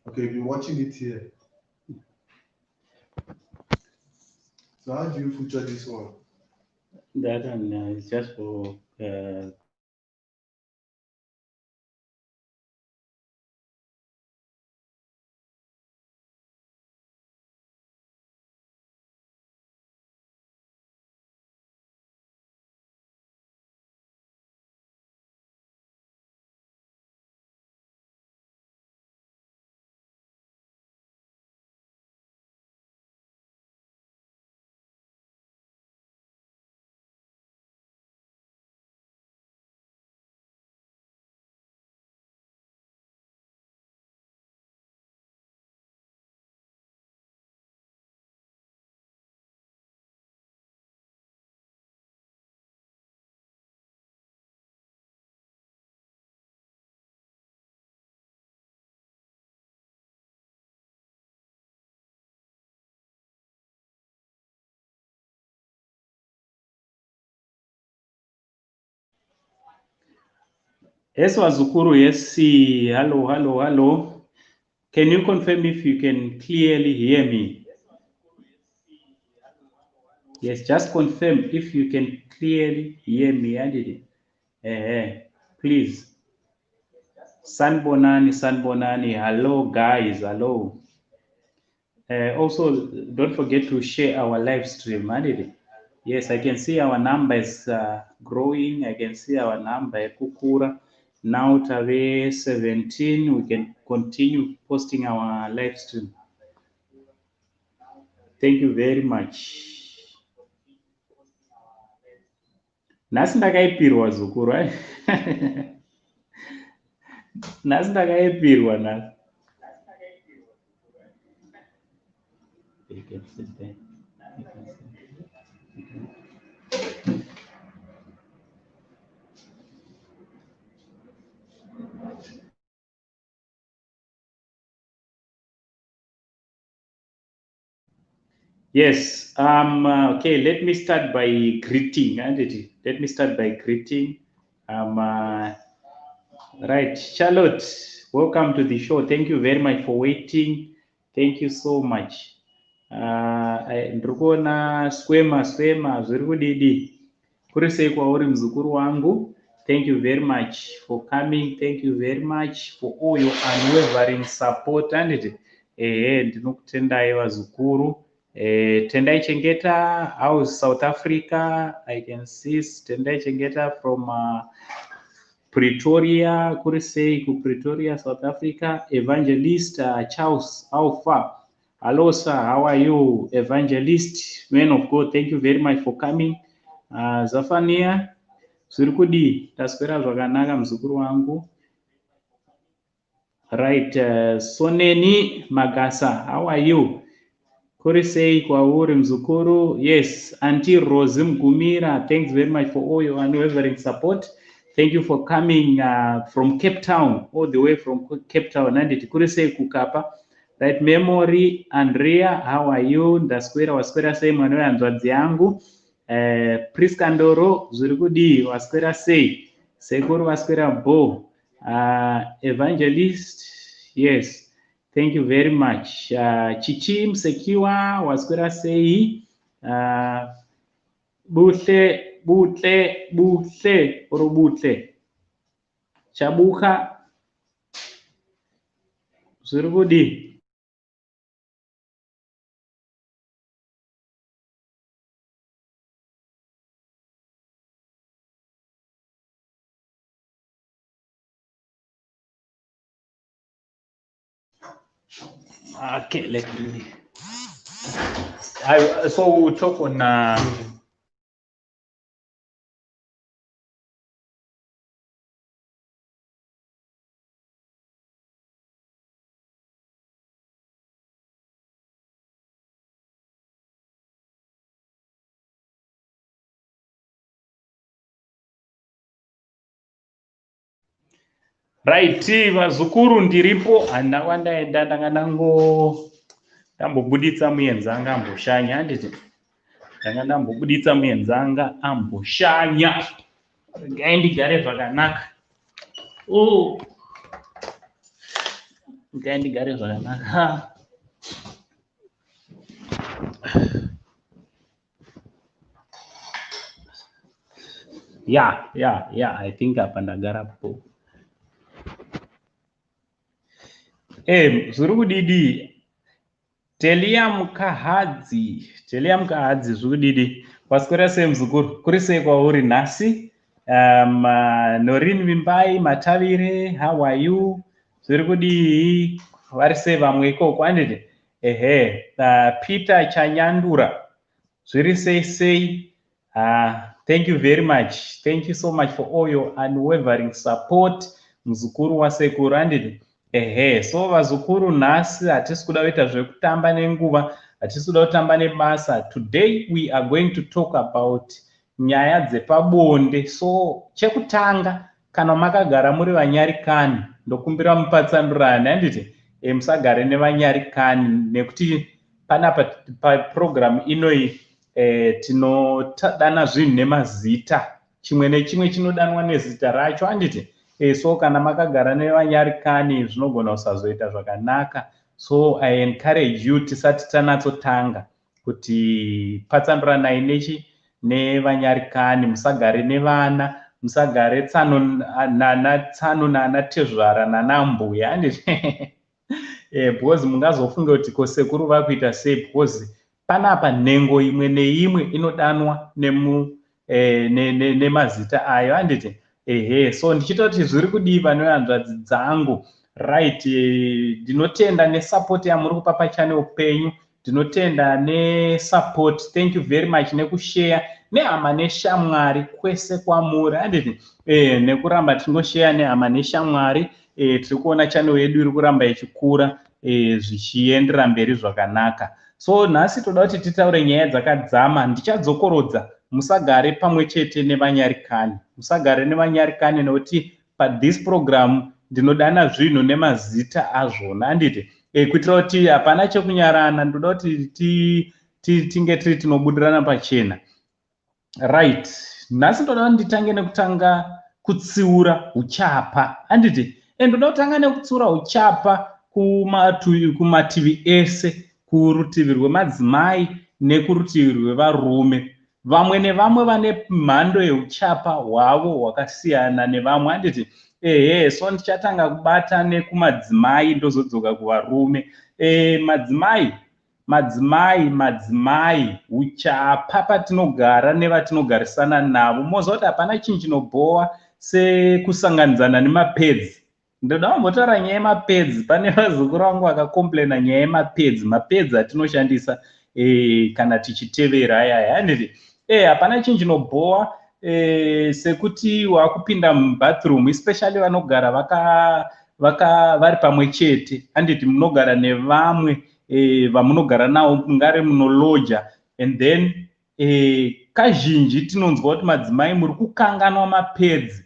Okay, you've been watching it here. So how do you feature this one? That one is just for yes, Wazukuru, yes, hello. Can you confirm if you can clearly hear me? Yes, just confirm if you can clearly hear me, Adidi. Please. Sanbonani, hello guys, hello. Also, don't forget to share our live stream, Adidi. Yes, I can see our numbers growing. I can see our number, Kukura. Now, Tave 17, we can continue posting our live stream. Thank you very much. Nhasi ndakaipirwa Zukuru. Nhasi ndakaipirwa nhasi. You can sit there. Yes. Okay. Let me start by greeting. Let me start by greeting. Right, Charlotte. Welcome to the show. Thank you very much for waiting. Thank you so much. Ndikuona swema zviri kudidi. Kuri sei kwauri muzukuru wangu. Thank you very much for coming. Thank you very much for all your unwavering support. Ndinokutendai vazukuru. Tendai Chengeta, how's South Africa? I can see Tendai Chengeta from Pretoria, Kurisei, Pretoria, South Africa. Evangelist Charles, how far? Hello, sir. How are you, Evangelist, man of God? Thank you very much for coming. Zafania, Surikudi, taswera zvakanaka muzukuru wangu. Right, Soneni Magasa, how are you? Kurisei kwauri mzukuru. Yes, Auntie Rose Mgumira, thanks very much for all your unwavering support. Thank you for coming from Cape Town, all the way from Cape Town. Nanditi Kurisei kukapa. Right, Memory, Andrea, how are you? Ndaswera waswera sei mwana wanzwadzi yangu. Priska Ndoro, zvirikudi waswera sei. Sekuru waswera bo. Evangelist, yes. Thank you very much. Chichi Msekiwa waswera sei. Butle. Chabuka. Zvirikudi. Okay, let me. So we'll talk on. Right, vazukuru ndiripo andawandaenda ndambobuditsa muenzanga amboshanya handiti ndambobuditsa muenzanga amboshanya ngai ndigare zvakanaka. ngaindigare zvakanaka. Yeah, I think apa ndagarapo. Zviri kudidi. Telia mukahadzi zviri kudidi. Kwaswera sei muzukuru? Kuri sei kwauri nhasi? Norini Vimbai, Matavire, how are you? Zviri kudii? Vari sei vamwe ikoko handiti? Peter Chanyandura. Zviri sei? Thank you very much. Thank you so much for all your unwavering support. Muzukuru wasekuru handiti? So vazukuru nhasi hatisi kuda kuita zvekutamba nenguva, hatisi kuda kutamba nebasa. Today we are going to talk about nyaya dzepabonde. So chekutanga, kana makagara muri vanyarikani, ndokumbira mupatsanurane handiti? Musagare nevanyarikani nekuti panapa paprogram inoi tinodana zvinhu nemazita. Chimwe nechimwe chinodanwa nezita racho handiti? So kana makagara nevanyarikani zvinogona kusazoita zvakanaka. So I encourage you tisati tanatsotanga kuti patsanuranai nevanyarikani, musagare nevana, musagare tsano nana tezvara nana mbuya handiti? Because mungazofunga kuti kosekuru vakuita sei, because panapa nhengo imwe neimwe inodanwa nemazita ayo handiti? So ndichitoti zviri kudiva nehanzvadzi dzangu, right? Ndinotenda nesupport yamuri kupa pachannel penyu, ndinotenda nesupport, thank you very much, nekushare nehama neshamwari kwese kwamuri handiti? Nekuramba tinoshare nehama neshamwari. Tiri kuona channel yedu iri kuramba ichikura zvichiendera mberi zvakanaka. So nhasi toda kuti titaure nyaya dzakadzama. Ndichadzokorodza, musagare pamwe chete nevanyarikani, musagare nevanyarikani nekuti this program ndinodana zvinhu nemazita azvona handiti? Kuitira kuti hapana chekunyarana, ndoda kuti tinge tiri tinobudirana pachena, right? Nhasi ndoda nditange nekutanga kutsiura uchapa handiti? Ndoda kutanga nekutsiura uchapa kumativi ese, kurutivi rwemadzimai nekurutivi rwevarume. Vamwe nevamwe vane mhando yeuchapa hwavo hwakasiyana nevamwe handiti? So ndichatanga kubata nekumadzimai ndozodzoka kuvarume. Madzimai, uchapa patinogara nevatinogarisana navo. Moziva kuti hapana chinhu chinobhowa sekusanganidzana nemapedzi. Ndoda kumbotaura nyaya yemapedzi. Pane vazukuru vangu vakakomplaina nyaya yemapedzi, mapedzi atinoshandisa kana tichitevera ayaya handiti? Hapana chinhu chinobhowa sekuti wakupinda mubathroom, especially vanogara vari pamwe chete handiti? Munogara nevamwe vamunogara navo, mungare munolodya, and then kazhinji tinonzwa kuti madzimai muri kukanganwa mapedzi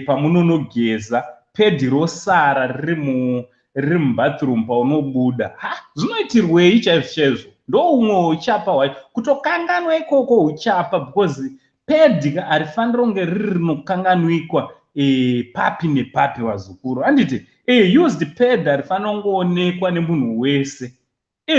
pamunonogeza, pedhi rosara riri mubathroom paunobuda. Zvinoitirwei chaizvo? Ndoumwe uchapa hwacho, kutokanganwa ikoko uchapa, because pedhi harifaniri kunge riri rinokanganwikwa papi nepapi vazukuru handiti? Used pedhi harifaniri kungoonekwa nemunhu wese.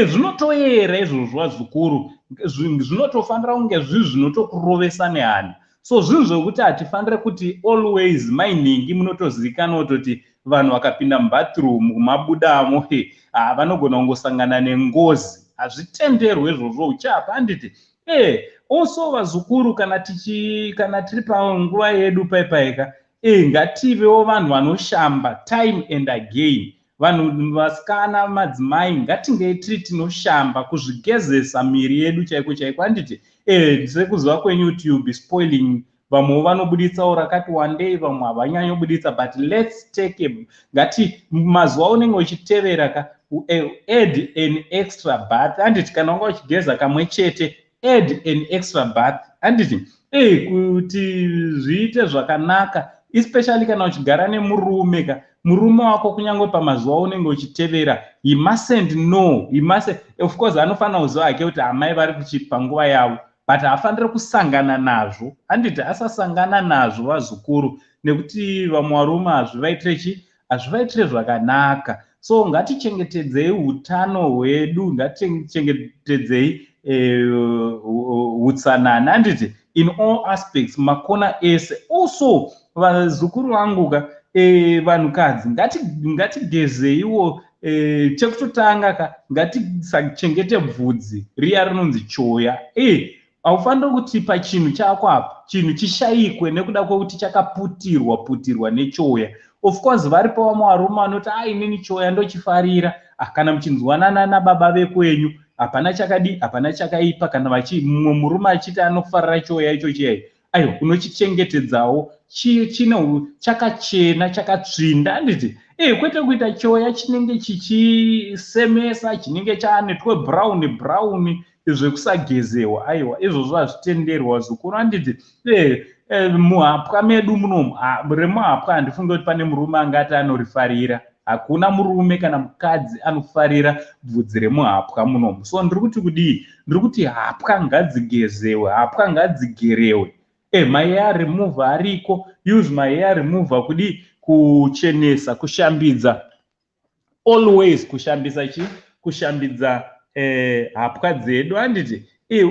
Zvinotoyera izvozvo vazukuru, zvinotofanira kunge zvinhu zvinotokurovesa nehana. So zvinhu zvokuti hatifanire kuti always mainingi munotozivikanwa kuti vanhu vakapinda mubathroom kumabudamo vanogona kungosangana nengozi. Hazvitenderwe izvozvo uchapa handiti? Also vazukuru, kana tiri panguva yedu paipaika, ngativewo vanhu vanoshamba time and again. Vanhu vasikana, madzimai, ngatinge tiri tinoshamba, kuzvigezesa miri yedu chaiko chaiko handiti? Sekuziva kweYouTube spoiling, vamwe vanobuditsawo rakati wandei, vamwe havanyanyi kubuditsa, but let's take ngati mazuva unenge uchitevera add an extra bath handiti? Kana wanga uchigeza kamwe chete, add an extra bath handiti? Kuti zviite zvakanaka, especially kana uchigara nemurume, murume wako kunyange pamazuva unenge uchitevera, he mustn't know, of course anofanira kuziva hake kuti amai vari panguva yavo, but haafaniri kusangana nazvo handiti? Asasangana nazvo vazukuru, nekuti vamwe varume hazvivaitire zvakanaka. So ngatichengetedzei utano hwedu, ngatichengetedzei utsanana handiti in all aspects, makona ese. Also vazukuru vangu ka vanhukadzi ngatigezeiwo chekutotanga ka ngatisachengete bvudzi riya rinonzi choya. Haufaniri kuti pachinhu chako apa chinhu chishayikwe nekuda kwekuti chakaputirwa nechoya. Of course varipo vamwe varume vanoti inini choya ndochifarira, kana muchinzwanana nababa vekwenyu hapana chakadi hapana chakaipa, kana mumwe murume achiti anofarira choya icho chiyai, aiwa unochichengetedzawo chakachena chakatsvinda handiti. Kwete kuita choya chinenge chichisemesa, chinenge chaanetwe brown zvekusagezewa. Aiwa izvozvo hazvitenderwa zukuru handiti. Muhapwa medu munomu remuhapwa handifungi kuti pane murume angati anorifarira. Hakuna murume kana mukadzi anofarira bvudzi remuhapwa munomu. So ndiri kuti kudii? Ndiri kuti hapwa ngadzigezewe, hapwa ngadzigerewe. My hair remover ariko, use my hair remover kudii? Kuchenesa, kushambidza, always kushambidza hapwa dzedu handiti.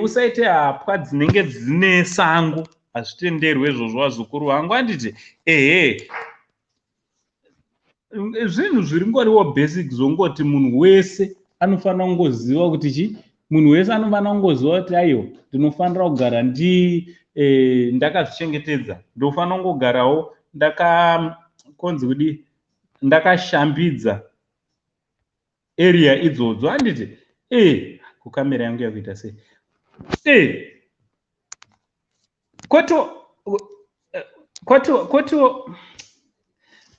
Usaite hapwa dzinenge dzine sango, hazvitenderwe izvozvo vazukuru vangu handiti. Zvinhu zviringoriwo basic zvongoti munhu wese anofanira kungoziva kuti munhu wese anofanira kungoziva kuti aiwa ndinofanira kugara ndakazvichengetedza, ndofanira kungogarawo konzi kudii, ndakashambidza area idzodzo handiti. Kukamera yangu yakuita sei?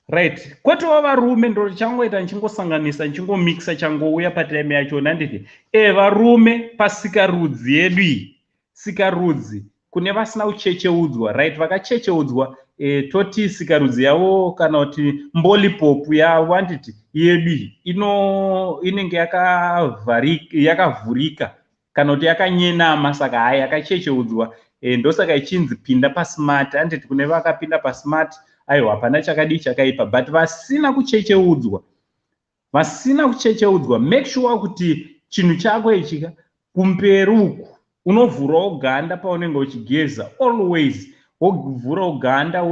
Right, kwotiwo varume ndo changoita nchingosanganisa nchingomixa changouya patime yachona handiti. Varume pasikarudzi yedu iyi, sikarudzi kune vasina kuchecheudzwa, right, vakachecheudzwa toti sikarudzi yavo kana kuti mbolipopu yavo handiti yedu inenge yakavhurika kana kuti yakanyenama, saka hai yakachecheudzwa. Ndosaka ichinzi pinda pasmart handiti. Kune vakapinda pasmart aiwa hapana chakadi chakaipa. But vasina kuchecheudzwa, make sure kuti chinhu chako ichi kumberi uku unovhurawo ganda paunenge uchigeza. Always wovhurawo ganda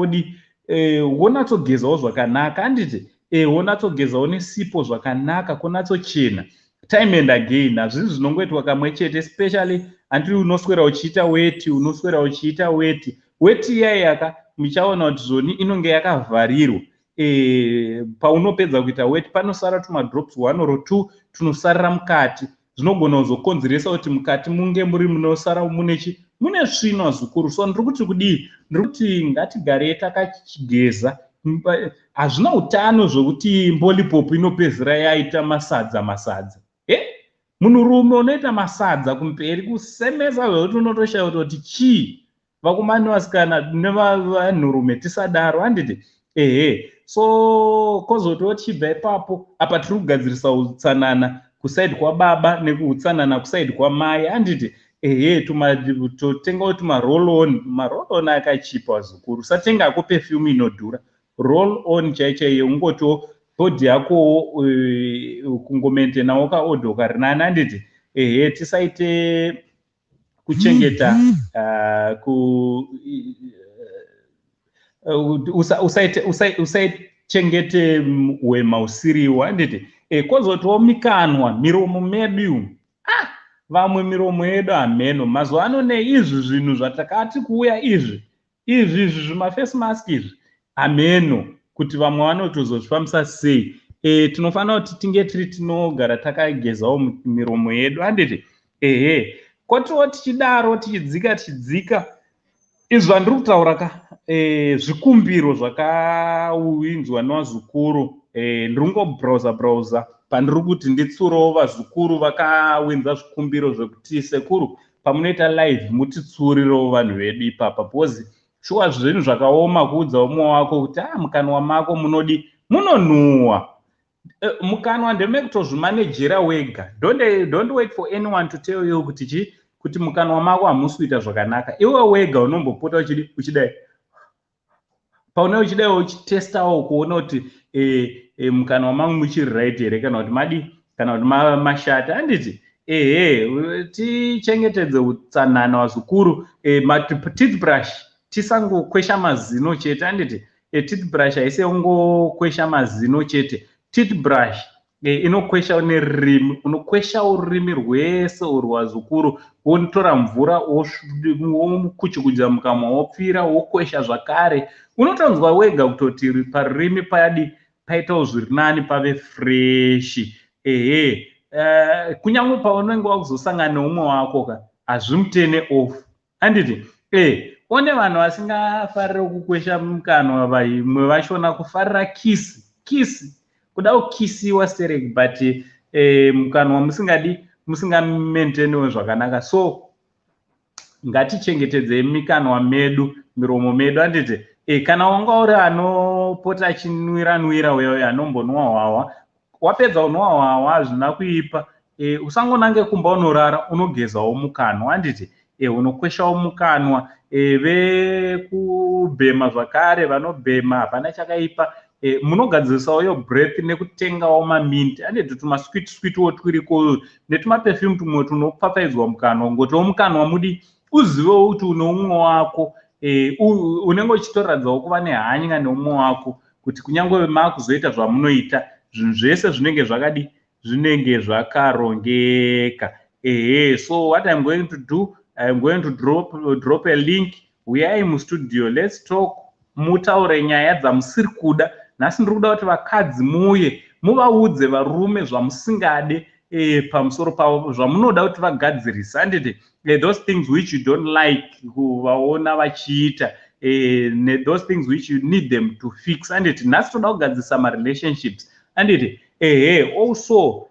wonatsogezawo zvakanaka handiti. Wonatsogezawo nesipo zvakanaka, konatsochena time and again. Hazvisi zvinongoitwa kamwe chete, especially handiti unoswera uchiita weti. Weti iyaya muchaona kuti zvoni inonge yakavharirwa. Paunopedza kuita weti panosara tumadrops 1 or 2 tunosarira mukati. Zvinogona kuzokonzeresa kuti mukati munge munosara mune svina zukuru. So ndiri kuti kudii? Ndiri kuti ngatigare takachigeza. Hazvina utano zvokuti mbolipopu inopedzera yaita masadza. Munhurume unoita masadza kumberi kusemesa zvokuti unotoshaya kuti chii. Vakomani vasikana nevanhurume tisadaro handiti. So kozoti chibva ipapo apa tiri kugadzirisa utsanana kusaidi kwababa nekuutsanana kusaidi kwamai handiti. Totengawo maroll-on akachipa zukuru. Satenga ako perfume inodhura. Roll-on chaichaiyo ungotiwo bhodhi yako kungomaintenawo kaodho karinani handiti. Tisaite kuchengeta usaichengete wema usiriwo handiti. Kwozotiwo mikanwa, miromo medu vamwe miromo yedu hameno mazuva ano neizvi zvinhu zvatakati kuuya izvi zvimafesi mask izvi hameno, kuti vamwe vanotozozvifambisa sei. Tinofanira kuti tinge tiri tinogara takagezawo miromo yedu handiti. Kotiwo tichidaro tichidzika izvi vandiri kutaura ka zvikumbiro zvakauinzwa nevazukuru. Ndiri kungobrowza pandiri kuti nditsurewo vazukuru vakawinza zvikumbiro zvekuti sekuru pamunoita live mutitsurirewo vanhu vedu ipapa, because shuwa zvinhu zvakaoma kuudza umwe wako kuti mukanwa mako munonuhwa. Mukanwa ndemekutozvimanejera wega. Don't wait for anyone to tell you kuti mukanwa mako hamusi kuita zvakanaka. Iwe wega unombopota uchidai paune uchidaiwo uchitestawo kuona kuti mukanwa mangu muchiri right here kana kuti madi kana kuti mashata anditi tichengetedze utsanana wazukuru. Teeth brush tisangokwesha mazino chete anditi teeth brush haisi ungokwesha mazino chete. Teeth brush inokwesha nerurimi, unokwesha ururimi rwese urwazukuru, wotora mvura wokuchukudza mukamwa wopfira wokwesha zvakare. Unotonzwa wega kutoti parurimi paitawo zviri nani pave freshi. Kunyange paunenge wakuzosangana neumwe wako hazvimutene off anditi one vanhu vasingafariri kukwesha mukanwa vamwe vachona kufarira kisi kuda kukisiwa stereki but mukanwa musingamentenewo zvakanaka. So ngatichengetedze mikanwa medu, miromo medu anditi kana wanga uri anopota achinwira uyo anombonwa hwawa, wapedza unwa hwawa hazvina kuipa, usangonange kumba unorara unogezawo mukanwa anditi unokweshawo mukanwa. Vekubhema zvakare vanobhema hapana chakaipa. Munogadzisawo yo breath nekutengawo maminti anditi tumaswiti turiko netumaperfume tumwe tunopfapfaidzwa mukanwa, ngotiwo mukanwa mudi uzivewo kuti une umwe wako, unenge uchitoradzawo kuva nehanya neumwe wako, kuti kunyange makuzoita zvamunoita zvinhu zvese zvinenge zvakadi, zvinenge zvakarongeka. So what I'm going to do, I'm going to drop a link. Uyai mustudio, let's talk, mutaure nyaya dzamusiri kuda. Nhasi ndiri kuda kuti vakadzi muuye muvaudze varume zvamusingade pamusoro pavo, zvamunoda kuti vagadzirisa anditi those things which you don't like kuvaona vachiita, those things which you need them to fix anditi. Nhasi toda kugadzirisa marelationships anditi also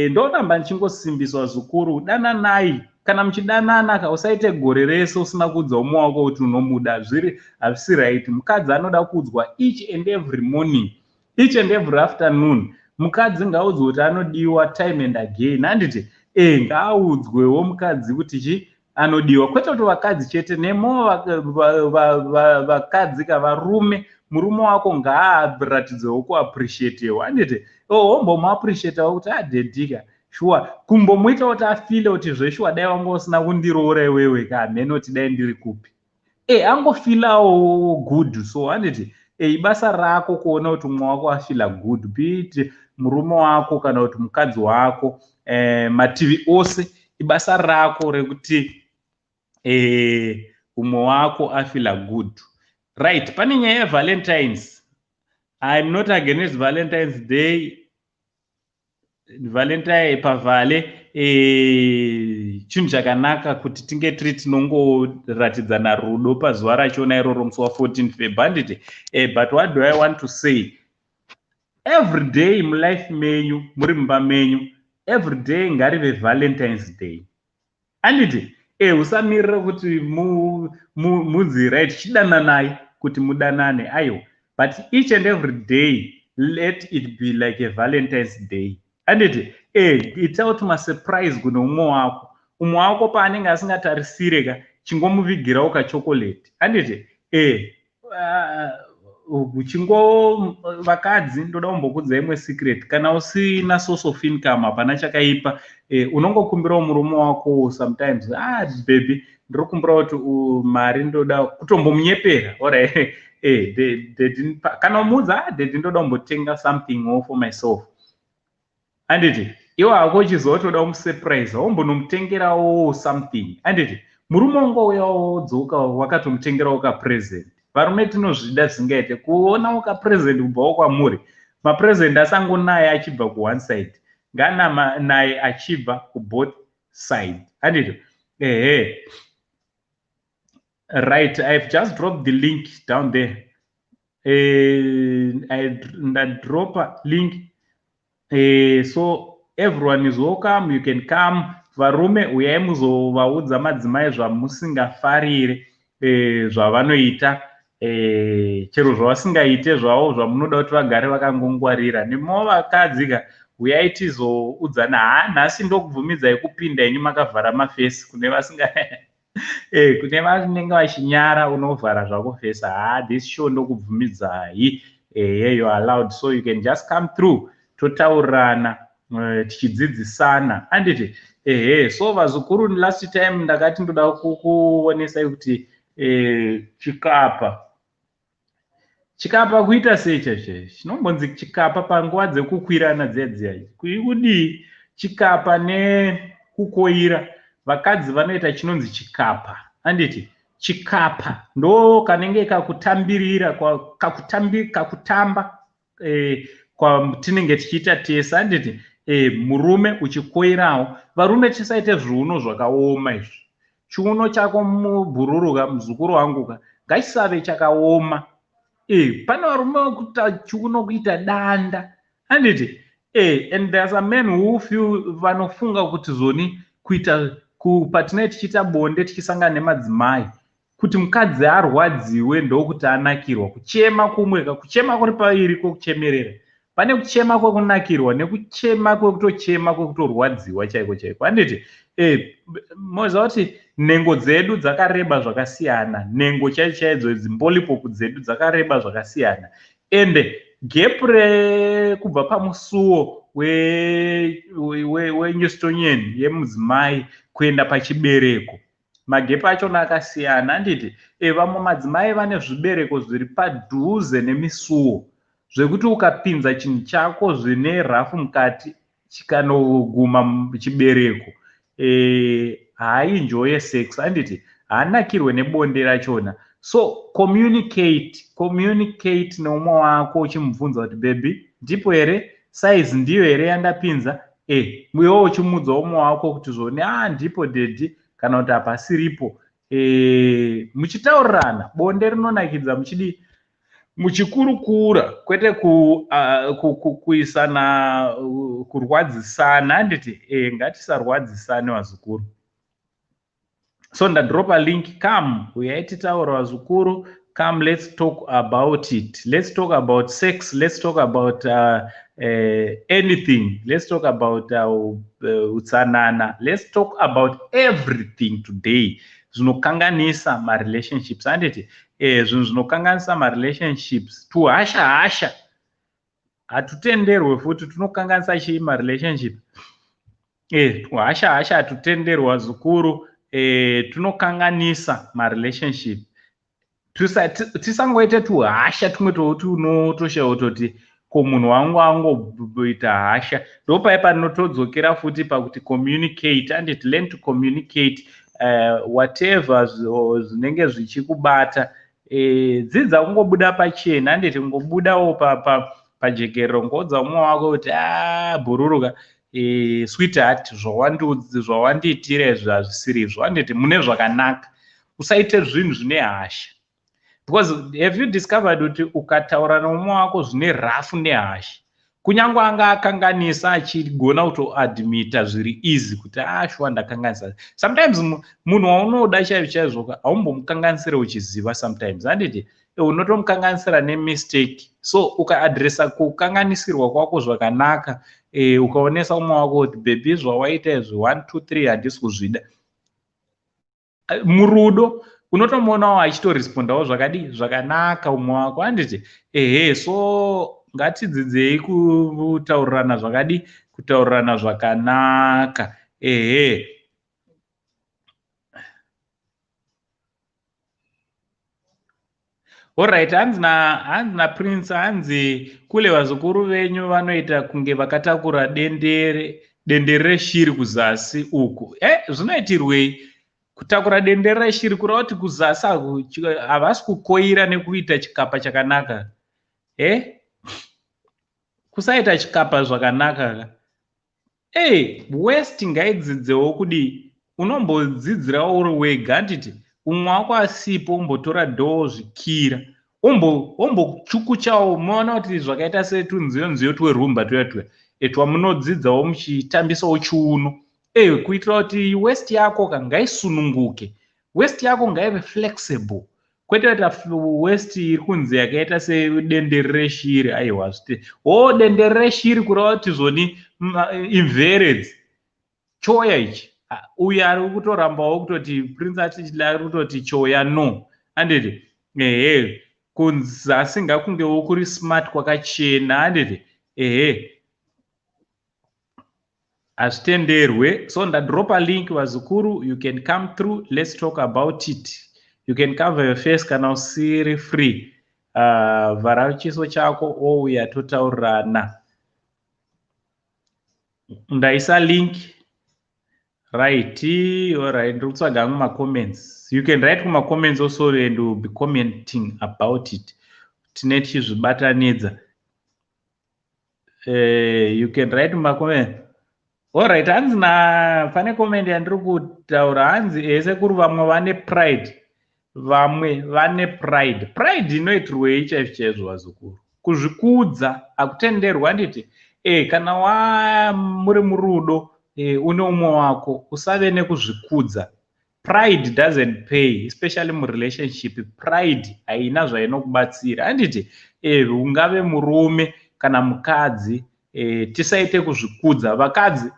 ndoramba ndichingosimbiswa zukuru, dananai. Kana muchidanana usaite gore rese usina kuudza umwe wako kuti unomuda, hazvisi right. Mukadzi anoda kuudzwa each and every morning, each and every afternoon. Mukadzi ngaudzwe kuti anodiwa time and again anditi ngaudzwewo mukadzi kuti anodiwa, kwete kuti vakadzi chete, nemo vakadzi kavarume. Murume wako ngaaratidzewo kuappreciatewo anditi ombomuappreciatewo kuti adedika sure, kumbomuita kuti afile kuti zveshuwa dai wanga usina kundiroora iwewe kamhene kuti dai ndiri kupi, angofilawo good. So anditi ibasa rako kuona kuti umwe wako afila good, be murume wako kana kuti mukadzi wako, mativi ose ibasa rako rekuti umwe wako afila good. Right, pane nyaya yeValentines. I'm not against Valentine's Day. Valentine pavale chinhu chakanaka kuti tinge tiri tinongoratidzana rudo pazuva rachona iroro musi wa14 February. But what do I want to say? Every day mulife menyu, muri mumba menyu, every day ngarive Valentine's Day anditi usamirira kuti munzi right chidananai kuti mudanane ayo, but each and every day let it be like a Valentine's Day anditi itawo tumasurprise kune umwe wako paanenge asingatarisire chingomuvigirawo kachokoleti anditi vakadzi ndoda kumbokuudza imwe secret. Kana usina source of income hapana chakaipa, unongokumbirawo murume wako sometimes, baby ndiri kumbira kuti mari ndoda kutombomunyepera alright, kana umuudza dedi ndoda kumbotenga something for myself anditi iwe hako uchizotoda kumusurprise wombonomutengerawo something anditi murume ungouyawo dzoka wakatomutengerawo kapresent. Varume tinozvida zvingaite kuonawo kapresent kubvawo kwamuri, mapresent asangonaya achibva kuone side, naye achibva kuboth side anditi right. I've just dropped the link down there. I drop a link, so everyone is welcome. You can come. Varume uyai muzovaudza madzimai zvamusingafarire zvavanoita, chero zvavasingaite zvavo zvamunoda kuti vagare vakangongwarira. Nemo vakadzika uyai tizoudzana, nhasi ndokubvumidzai kupinda inyu makavhara mafesi. Kune vasinga kune vanenge vachinyara unovhara zvako fesi, this show ndokubvumidzai you are allowed, so you can just come through totaurirana tichidzidzisana anditi. So vazukuru, last time ndakati ndoda kukuonesai kuti chikapa kuita sei chaizvo chinombonzi chikapa panguva dzekukwirana dziya kudii chikapa nekukoira vakadzi vanoita chinonzi chikapa anditi. Chikapa ndo kanenge kakutambirira kakutamba kwatinenge tichiita tese anditi. Murume uchikoirawo, varume tisaite zviuno zvakaoma izvi. Chiuno chako mubhururuka muzukuru wangu ngaisave chakaoma. Pane varume vakuita chiuno kuita danda anditi. And there's a men who feel vanofunga kuti zoni kuita patinenge tichiita bonde tichisangana nemadzimai kuti mukadzi arwadziwe ndokuti anakirwa. Kuchema kumwe kuchema kuri pairi kwekuchemerera. Pane kuchema kwekunakirwa nekuchema kwekutochema kwekutorwadziwa chaiko chaiko anditi. Moziva kuti nhengo dzedu dzakareba zvakasiyana, nhengo chaidzo dzimbolipopu dzedu dzakareba zvakasiyana, ende gepu rekubva pamusuwo wenyustonian yemudzimai kuenda pachibereko, magepu achona akasiyana anditi. Vamwe madzimai vane zvibereko zviri padhuze nemisuwo zvekuti ukapinza chinhu chako zvine rafu mukati chikanoguma chibereko haaenjoye sex anditi, haanakirwe nebonde rachona. So communicate neumwe wako uchimubvunza kuti baby ndipo here, size ndiyo here yandapinza, mwewo uchimudza umwe wako kuti zvoni ndipo dedi kana kuti hapasiripo. Muchitaurirana bonde rinonakidza muchidi muchikurukura kwete kuisana kurwadzisana anditi. Ngatisarwadzisane vazukuru. So ndadrop a link, come uyai titaura vazukuru, come let's talk about it, let's talk about sex, let's talk about anything, let's talk about utsanana, let's talk about everything today zvinokanganisa marelationships anditi. Zvinhu zvinokanganisa marelationships tuhasha hatutenderwe futi tunokanganisa chii marelationship. Tuhasha hatutenderwe vazukuru, tunokanganisa marelationship. Tisangoite tuhasha tumwe tunotoshawo toti ko munhu wangu angoita hasha. Ndopaipa ndinotodzokera futi pakuti communicate anditi, learn to communicate. Whatever zvinenge zvichikubata, dzidza kungobuda pachena anditi, ngobudawo pajekerero ngodza umwe wako kuti bhururuka sweetheart, zvawandiitira izvi hazvisirizvo anditi, mune zvakanaka. Usaite zvinhu zvine hasha, because have you discovered kuti ukataura neumwe wako zvine rafu nehasha, kunyange anga akanganisa achigona kutoadmita zviri easy kuti shuwa ndakanganisa. Sometimes munhu waunoda chaizvo haumbomukanganisire uchiziva sometimes anditi, unotomukanganisira nemistake. So ukaadresa kukanganisirwa kwako zvakanaka, ukaonesa umwe wako kuti baby zvawaita izvi 1 2 3 handisi kuzvida, murudo unotomuonawo achitorespondawo zvakanaka umwe wako anditi. So ngatidzidzei kutaurirana kutaurirana zvakanaka. Alright, hanzi naPrince, hanzi kule vazukuru venyu vanoita kunge vakatakura dendere reshiri kuzasi uku. Zvinoitirwei kutakura dendere reshiri kureva kuti kuzasi havasi kukoira nekuita chikapa chakanaka? Kusaita chikapa zvakanaka. West ngaidzidzewo kudi unombodzidzirawo uri wega anditi. Umwe wako asipo umbotora dhoo zvikira umbochukuchawo. Muona kuti zvakaita setunziyo twerumba tuya twamunodzidzawo muchitambisawo chiuno, kuitira kuti west yako ngaisununguke, west yako ngaive flexible, kwete kuti west iri kunze yakaita sedendere reshiri. Aiwa dendere reshiri kureva kuti zvoni imveredzi choya ichi. Uyu ari kutorambawo kutoti Prince ari kutoti choya no anditi. kunzasi ngakungewo kuri smart kwakachena handiti hazvitenderwe. So ndadropa link vazukuru, you can come through, let's talk about it. You can cover your face kana usiri free. Vhara chiso chako ouya totaurirana. Ndaisa link. Right, alright, ndiri kutsvaga comments. You can write kuma comments also and we'll be commenting about it. Tine tichizvibatanidza. You can write kuma comments. Alright, hanzi pane comment yandiri kutaura hanzi Sekuru vamwe vane pride. Vamwe vane pride. Pride inoitirwei chaizvo vazukuru. Kuzvikudza akutenderwa handiti. Kana muri murudo une umwe wako usave nekuzvikudza. Pride doesn't pay, especially mu relationship. Pride haina zvainokubatsira handiti. Ungave murume kana mukadzi, tisaite kuzvikudza. Vakadzi,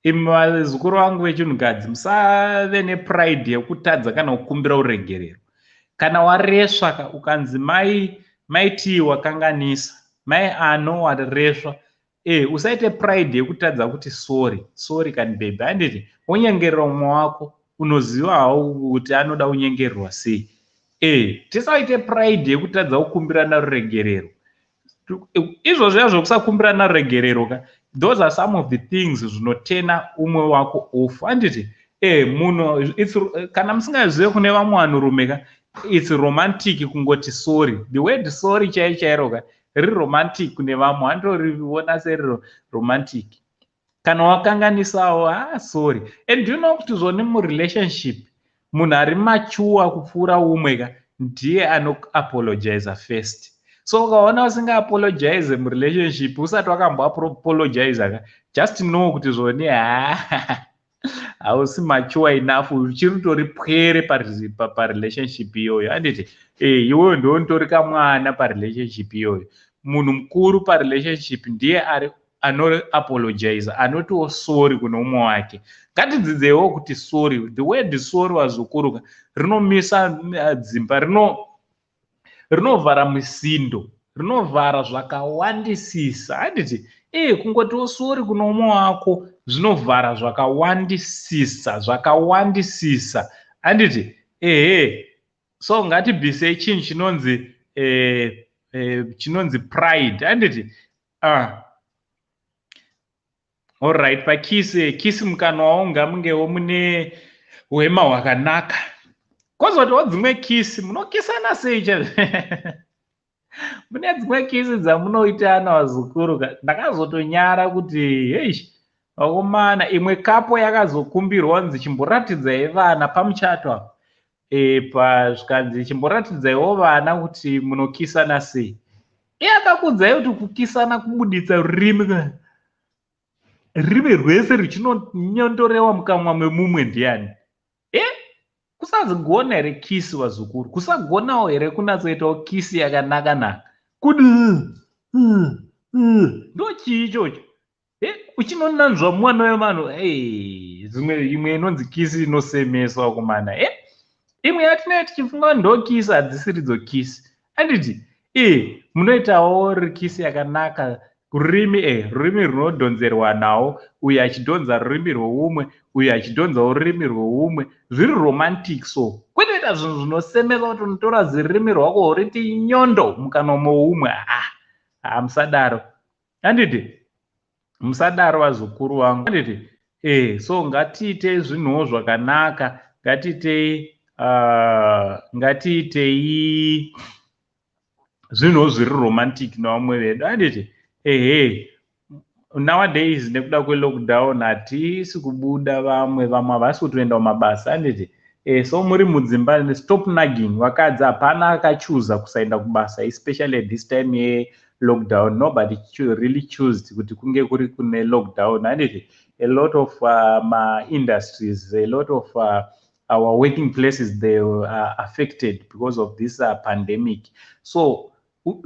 vazukuru vangu vechinhukadzi, musave nepride yekutadza kana kukumbira uregerero. Kana wareswa ukanzi maiti wakanganisa, mai wareswa, usaite pride yekutadza kuti sorry kani baby handiti. Unyengerera umwe wako, unoziva hawo kuti anoda unyengererwa sei. Tisaite pride yekutadza kukumbirana ruregerero. Izvozvo yazvo kusakumbirana ruregerero, those are some of the things zvinotena umwe wako off handiti. Munhu kana musingazive kune vamwe vanhurume, it's romantic kungoti sorry. The word sorry chairo riri romantic kune vamwe, handoriona seri romantic. Kana wakanganisawo, sorry. And do you know kuti zvone mu relationship munhu ari mature kupfuura umwe ndiye apologize first. So ukaona usinga apologize mu relationship usati wakambo apologize, just know kuti zvone hausi mature enough, uchiri tori pwere pa relationship iyoyo handiti. Iwewe ndo ntori kamwana pa relationship iyoyo. Munhu mukuru pa relationship ndiye ano apologize, anotiwo sorry kuno umwe wake. Ngatidzidzewo kuti sorry. The word sorry wazukuru rinomisa dzimba, rinovhara misindo, rinovhara zvakawandisisa handiti. Kungotiwo sorry kuno umwe wako zvinovhara zvakawandisisa handiti. So ngatibvisei chinhu chinonzi pride handiti. Alright, pakisi mukanwa wawo ngamungewo mune wema hwakanaka. Kozotiwo dzimwe kisi munokisana sei mune dzimwe kisi dzamunoitana vazukuru. Ndakazotonyara kuti vakomana, imwe kapo yakazokumbirwa nzi chimboratidzai vana pamuchato apa. Zvikanzi chimboratidzaiwo vana kuti munokisana sei. Akakudzai kuti kukisana kubuditsa rurimi rwese richinonyondorewa mukamwa memumwe ndiani. Kusazigona here kisi vazukuru, kusagonawo here kunatsoitawo kisi yakanaka kuti ndo chii ichocho. Uchinonanzva mwana wevanhu, imwe inonzi kisi inosemesa vakomana. Imwe yatinenge tichifunga ndo kisi hadzisiridzo kisi handiti. Munoitawo kisi yakanaka. Rurimi runodhonzerwa nawo, uyu achidhonza rurimi rwoumwe, uyu achidhonzawo rurimi rwoumwe, zviri romantic. So kwetoita zvinhu zvinosemesa kuti unotora zirurimi rwako riti nyondo mukanwa moumwe. Musadaro handiti, musadaro vazukuru vangu handiti. So ngatiite zvinhuwo zvakanaka, ngatiitei zvinhuwo zviri romantic navamwe vedu handiti. Nowadays nekuda kwelockdown hatisi kubuda, vamwe havasi kutoenda kumabasa handiti. So muri mudzimba, stop nagging. Vakadzi hapana akachuza kusaenda kubasa, especially at this time yelockdown. Nobody really chose kuti kunge kuri kune lockdown handiti. A lot of industries, a lot of our working places, they are affected because of this pandemic. So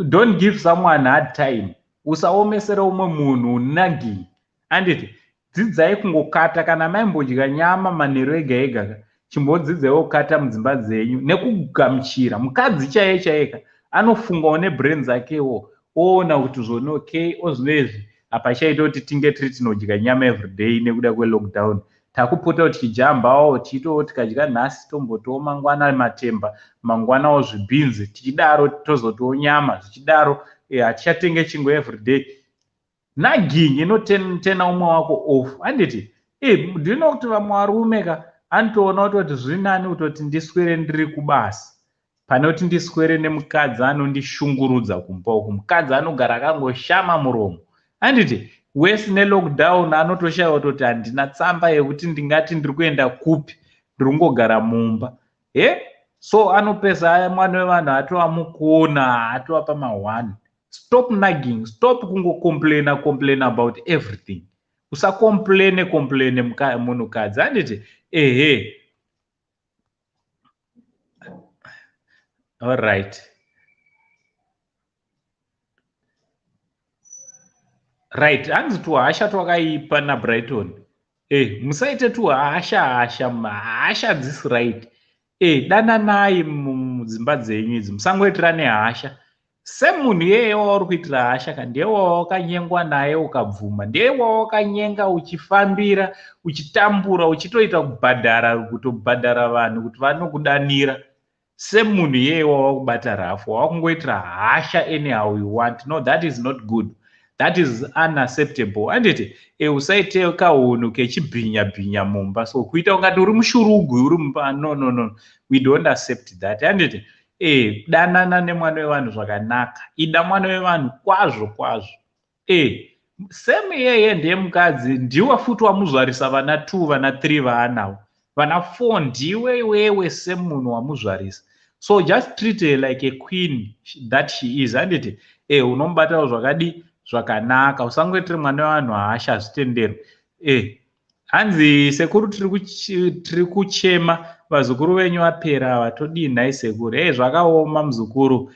don't give someone hard time. Usaomesera umwe munhu nagi handiti. Dzidzai kungokata. Kana maimbodya nyama manheru ega ega, chimbodzidzewo kukata mudzimba dzenyu nekugamuchira. Mukadzi chaiye chaika anofungawo nebrain dzakewo oona kuti zvona okay ozvinezvi hapachaita kuti tinge tiri tinodya nyama everyday nekuda kwelockdown. Takupota kuti tichijambawo tichitowo tikadya nhasi tombotiwo mangwana matemba, mangwanawo zvibhinzi, tichidaro tozotiwo nyama, zvichidaro hatichatenge chingwa everyday. Nagging inotena umwe wako off. Handiti ndinokuti vamwe varume ka anotoona kuti zvinani kutoti ndiswere ndiri kubasa pane kuti ndiswere nemukadzi anondishungurudza kumba uku, mukadzi anogara akangoshama muromo. Handiti wesi nelockdown anotoshaya kutoti handina tsamba yekuti ndingati ndiri kuenda kupi, ndiri kungogara mumba. So anopesa mwana wevanhu atova mukona, atova pama1. Stop nagging, stop complain about everything. Usacomplain munhukadzi. Handiti all right. Right, hanzi tuhasha twakaipa naBrighton. Musaite tuhasha dzisi right. Dananai mudzimba dzenyu idzi, musangoitira nehasha. Semunhu iyeye wauri kuitira hasha ka ndiye wakanyengwa naye ukabvuma, ndiye wakanyenga uchifambira, uchitambura, uchitoita kutobhadhara vanhu kuti vanokudanira. Semunhu iyeye wakubata rafu, wakungoitira hasha anyhow you want. No, that is not good. That is unacceptable. Handiti usaite kahunu kechibhinya mumba, so kuita ungati uri mushurugu uri mumba. No, we don't accept that. Handiti danana nemwana wevanhu zvakanaka, ida mwana wevanhu kwazvo. Same iyeye ndiye mukadzi, ndiwe futi wamuzvarisa vana 2 vana 3 vaanawo, vana 4 ndiwe iwewe semunhu wamuzvarisa. So just treat her like a queen that she is. Handiti unomubatawo zvakadi zvakanaka, usangoitire mwana wevanhu hasha zvitenderwe. Hanzi sekuru tiri kuchema, vazukuru venyu vapera vatodini. Nhai sekuru, zvakaoma muzukuru,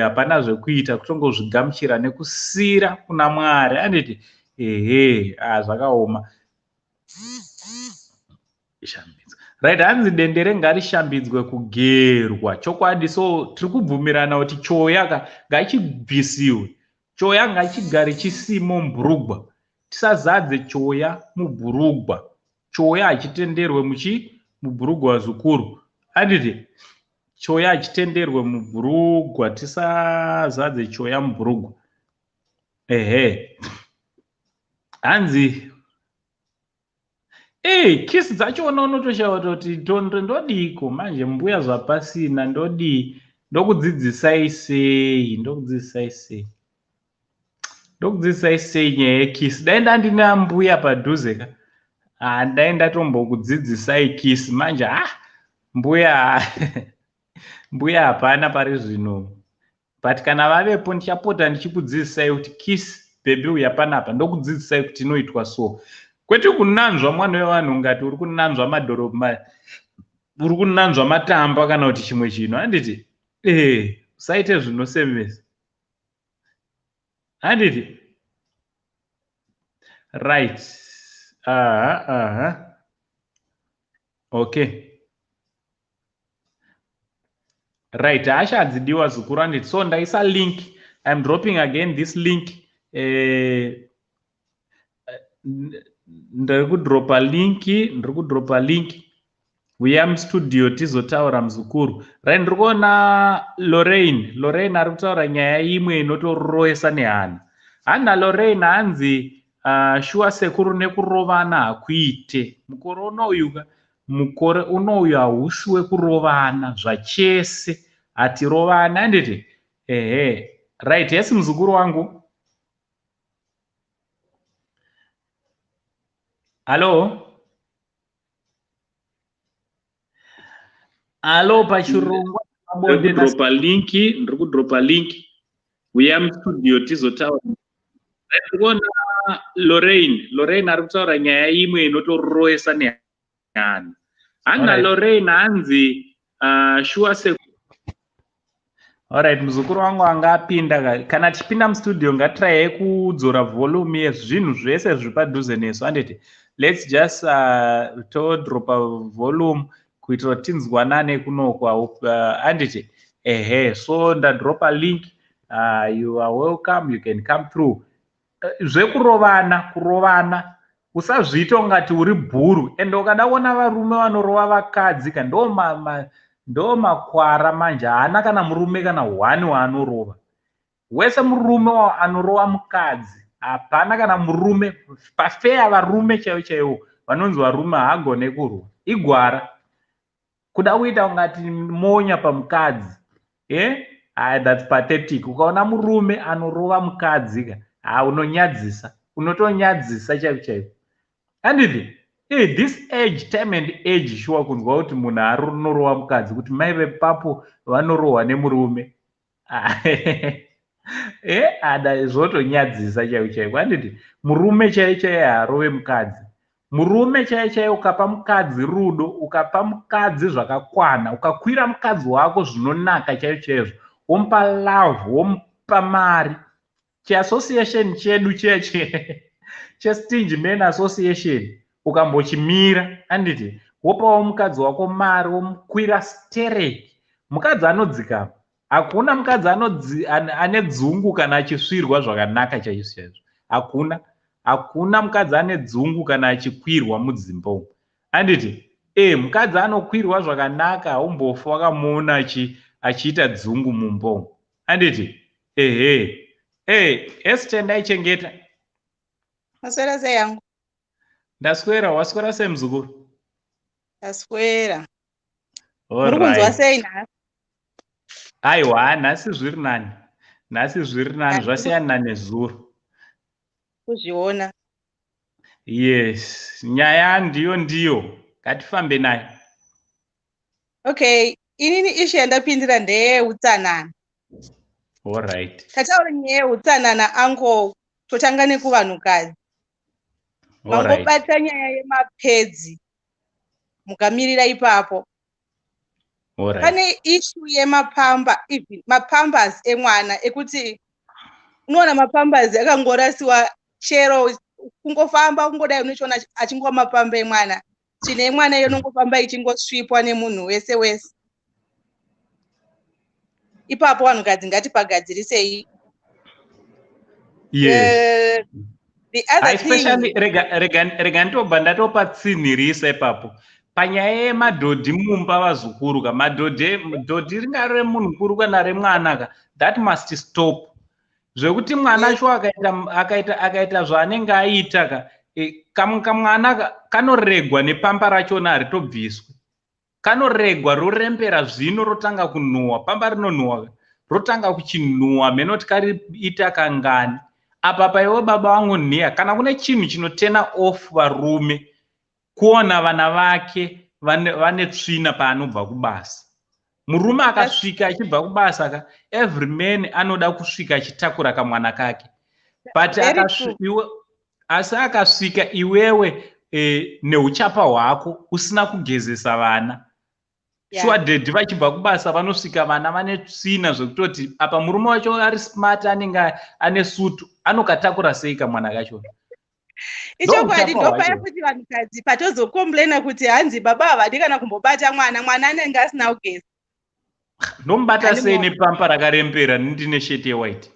hapana zvekuita, kutongozvigamuchira nekusira kuna Mwari. Handiti zvakaoma. Right, hanzi dendere ngarishambidzwe kugerwa, chokwadi. So tiri kubvumirana kuti choya ngaichibvisiwe, choya ngaichigare chisimo mubhurugwa. Tisazadze choya mubhurugwa, choya hachitenderwe mubhurugwa zukuru. Handiti choya hachitenderwe mubhurugwa, tisazadze choya mubhurugwa. Hanzi kisi dzachona unotoshava kuti ndodiko manje, mbuya zvapasina, ndokudzidzisai sei nyaya yekisi. Dai ndandina mbuya padhuze ka dai ndatombokudzidzisai kisi. Manje mbuya hapana pari zvino, but kana vavepo ndichapota ndichikudzidzisai kuti kisi bhebi uya panapa, ndokudzidzisai kuti inoitwa so. Kwete kunanzva mwana wevanhu ngati uri kunanzva madhorobha, uri kunanzva matamba kana kuti chimwe chinhu. Handiti usaite zvinosemesa. Handiti right. Okay, right, hasha hadzidiwa zukuru. Handiti so ndaisa link, I'm dropping again this link. Ndiri kudropa link uya mustudio tizotaura muzukuru. Right, ndiri kuona Lorraine ari kutaura nyaya imwe inotoroesa nehana. Hana Lorraine hanzi shuwa sekuru nekurovana hakuite. Mukore unouyu hausi wekurovana zvachese, hatirovana. Handiti right, yes muzukuru wangu. Halo pachirongwa ndiri kudropa link uya mustudio tizotaura. Ndikuona Lorraine ari kutaura nyaya imwe inotoroesa nehana. Hana Lorraine hanzi shuwa sekuru. Alright, muzukuru wangu anga apinda. Kana tichipinda mustudio ngatirayai kudzora volume yezvinhu zvese zviri padhuze nesu. Handiti let's just todropa volume kuitira kuti tinzwanane kunokwa anditi so ndadropa link. You are welcome, you can come through. Zvekurovana usazviita ungati uri bhuru, ende ukadaona varume vanorova vakadzi ka ndo makwara manje, haana kana murume kana one waanorova. Wese murume anorova mukadzi, hapana kana murume pafeya. Varume chaivo vanonzi varume haagone kurova, igwara kuda kuita ungati monya pamukadzi. That's pathetic. Ukaona murume anorova mukadzi unonyadzisa, unotonyadzisa chaivo. And this age, time and age, sure kunzwa kuti munhu anorova mukadzi kuti maive papo vanorohwa nemurume. Ada zvotonyadzisa chaivo. Anditi murume chaivo harove mukadzi. Murume chaivo ukapa mukadzi rudo, ukapa mukadzi zvakakwana, ukakwira mukadzi wako zvinonaka chaivo, womupa love, womupa mari. Chiassociation chedu chestingy men association ukambochimira, anditi wopawo mukadzi wako mari, womukwira stereki. Mukadzi anodzikama. Hakuna mukadzi ane dzungu kana achisvirwa zvakanaka chaizvo. Hakuna mukadzi ane dzungu kana achikwirwa mudzimba umu. Anditi mukadzi anokwirwa zvakanaka, haumbofa wakamuona achiita dzungu mumba umu. Anditi Esther ndaichengeta. Maswera sei yangu? Ndaswera. Waswera sei muzukuru? Ndaswera. Muri kunzwa sei nhasi? Aiwa, nhasi zviri nani. Zvasiyana nezuro. Kuzviona. Yes, nyaya ndiyo. Ngatifambe nayo. Okay, inini ishu yandapindira ndeyeutsanana. Alright. Tataura nyaya yeutsanana ango totanga nekuvanhukadzi. Mangobata nyaya yemapedzi mukamirira ipapo. Alright. Pane ishu yemapamba, mapambers emwana ekuti unoona mapambers akangorasiwa chero kungofamba kungodai unochiona achingwa mapamba emwana. Tsvina yemwana iyo inongofamba ichingosvipwa nemunhu wese. Ipapo vanhukadzi ngatipagadzirisei. Yes. The other especially rega ndobva ndatopa tsinhirisa ipapo panyaya yemadhodhi mumba vazukuru ka dhodhi ringari remunhu mukuru kana remwana ka, that must stop. Zvekuti mwana acho akaita zvaanenge aita ka, kamwana kanoregwa nepamba rachona haritobviswi. Kanoregwa rorembera zvino rotanga kunhuhwa, pamba rinonhuhwa rotanga kuchinhuhwa menoti kariita kangani. Apa paiwe baba vangu Nyaya, kana kune chinhu chinotena off varume kuona vana vake vane tsvina paanobva kubasa. Murume akasvika achibva kubasa ka, every man anoda kusvika achitakura kamwana kake. But asi akasvika iwewe neuchapa hwako usina kugezesa vana. Sure daddy vachibva kubasa vanosvika vana vane tsvina zvekutoti apa murume wacho ari smart, anenge ane sutu, anokatakura sei kamwana kachona. Ichokwadi ndopaya kuti vanhukadzi patozokomplaina kuti hanzi baba havadi kana kumbobata mwana anenge asina kugeza. Ndomubata sei nepampa rakarembera ndine sheti yewhite.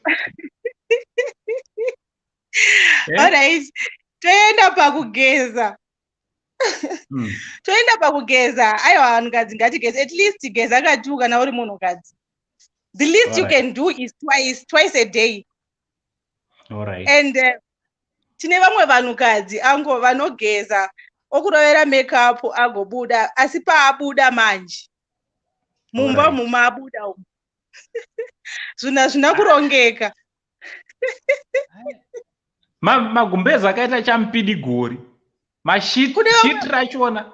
Alright, toenda pakugeza. Toenda pakugeza. Aiwa vanhukadzi ngatigeze, at least geza katu kana uri munhukadzi. The least you can do is twice a day. Alright. And tine vamwe vanhukadzi ango vanogeza okurovera makeup agobuda, asi paabuda manje mumba mumabuda umu zvina kurongeka. Magumbezi akaita chamupidi gori, mashiti rachona.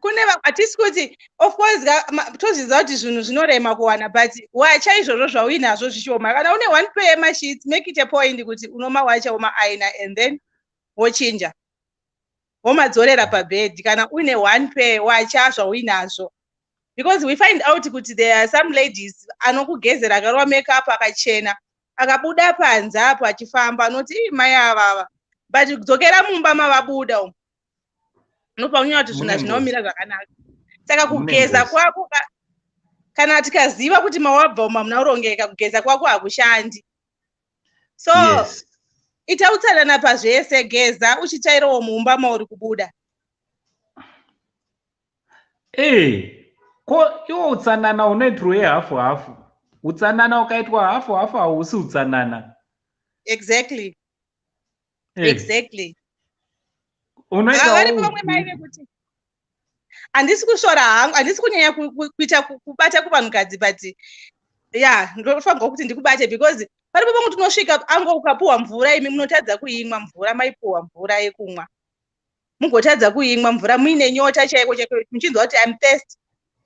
Kune hatisi kuti of course tozviziva kuti zvinhu zvinorema kuwana, but wacha izvozvo zvauinazvo zvishoma. Kana une 1 pair yemashiti, make it a point kuti unomawacha womaaina and then wochinja womadzorera pabhedhi. Kana une 1 pair wacha zvauinazvo, because we find out kuti there are some ladies anokugezera akarova makeup akachena akabuda panze apo achifamba anoti mai avava but kudzokera mumba mavabuda umu unopa unyanya kuti zvinhu zvinomira zvakanaka. Saka kugeza kwako kana tikaziva kuti mawabva uma munaurongeka, kugeza kwako hakushandi. So ita utsanana pazvese, geza uchitsvairawo mumba mauri kubuda. Ko iwo utsanana unoitirwe hafu hafu. Utsanana ukaitwa hafu hafu hausi utsanana. Exactly. Unoita kuti handisi kushora hangu, handisi kunyanya kuita kubata kuvanhukadzi, but ndofanirwa kuti ndikubate because paripo pamwe tinosvika ango ukapuhwa mvura imi munotadza kuimwa mvura, maipuhwa mvura yekumwa mugotadza kuimwa mvura muine nyota chaiko chaiko, muchinzwa kuti I'm thirsty,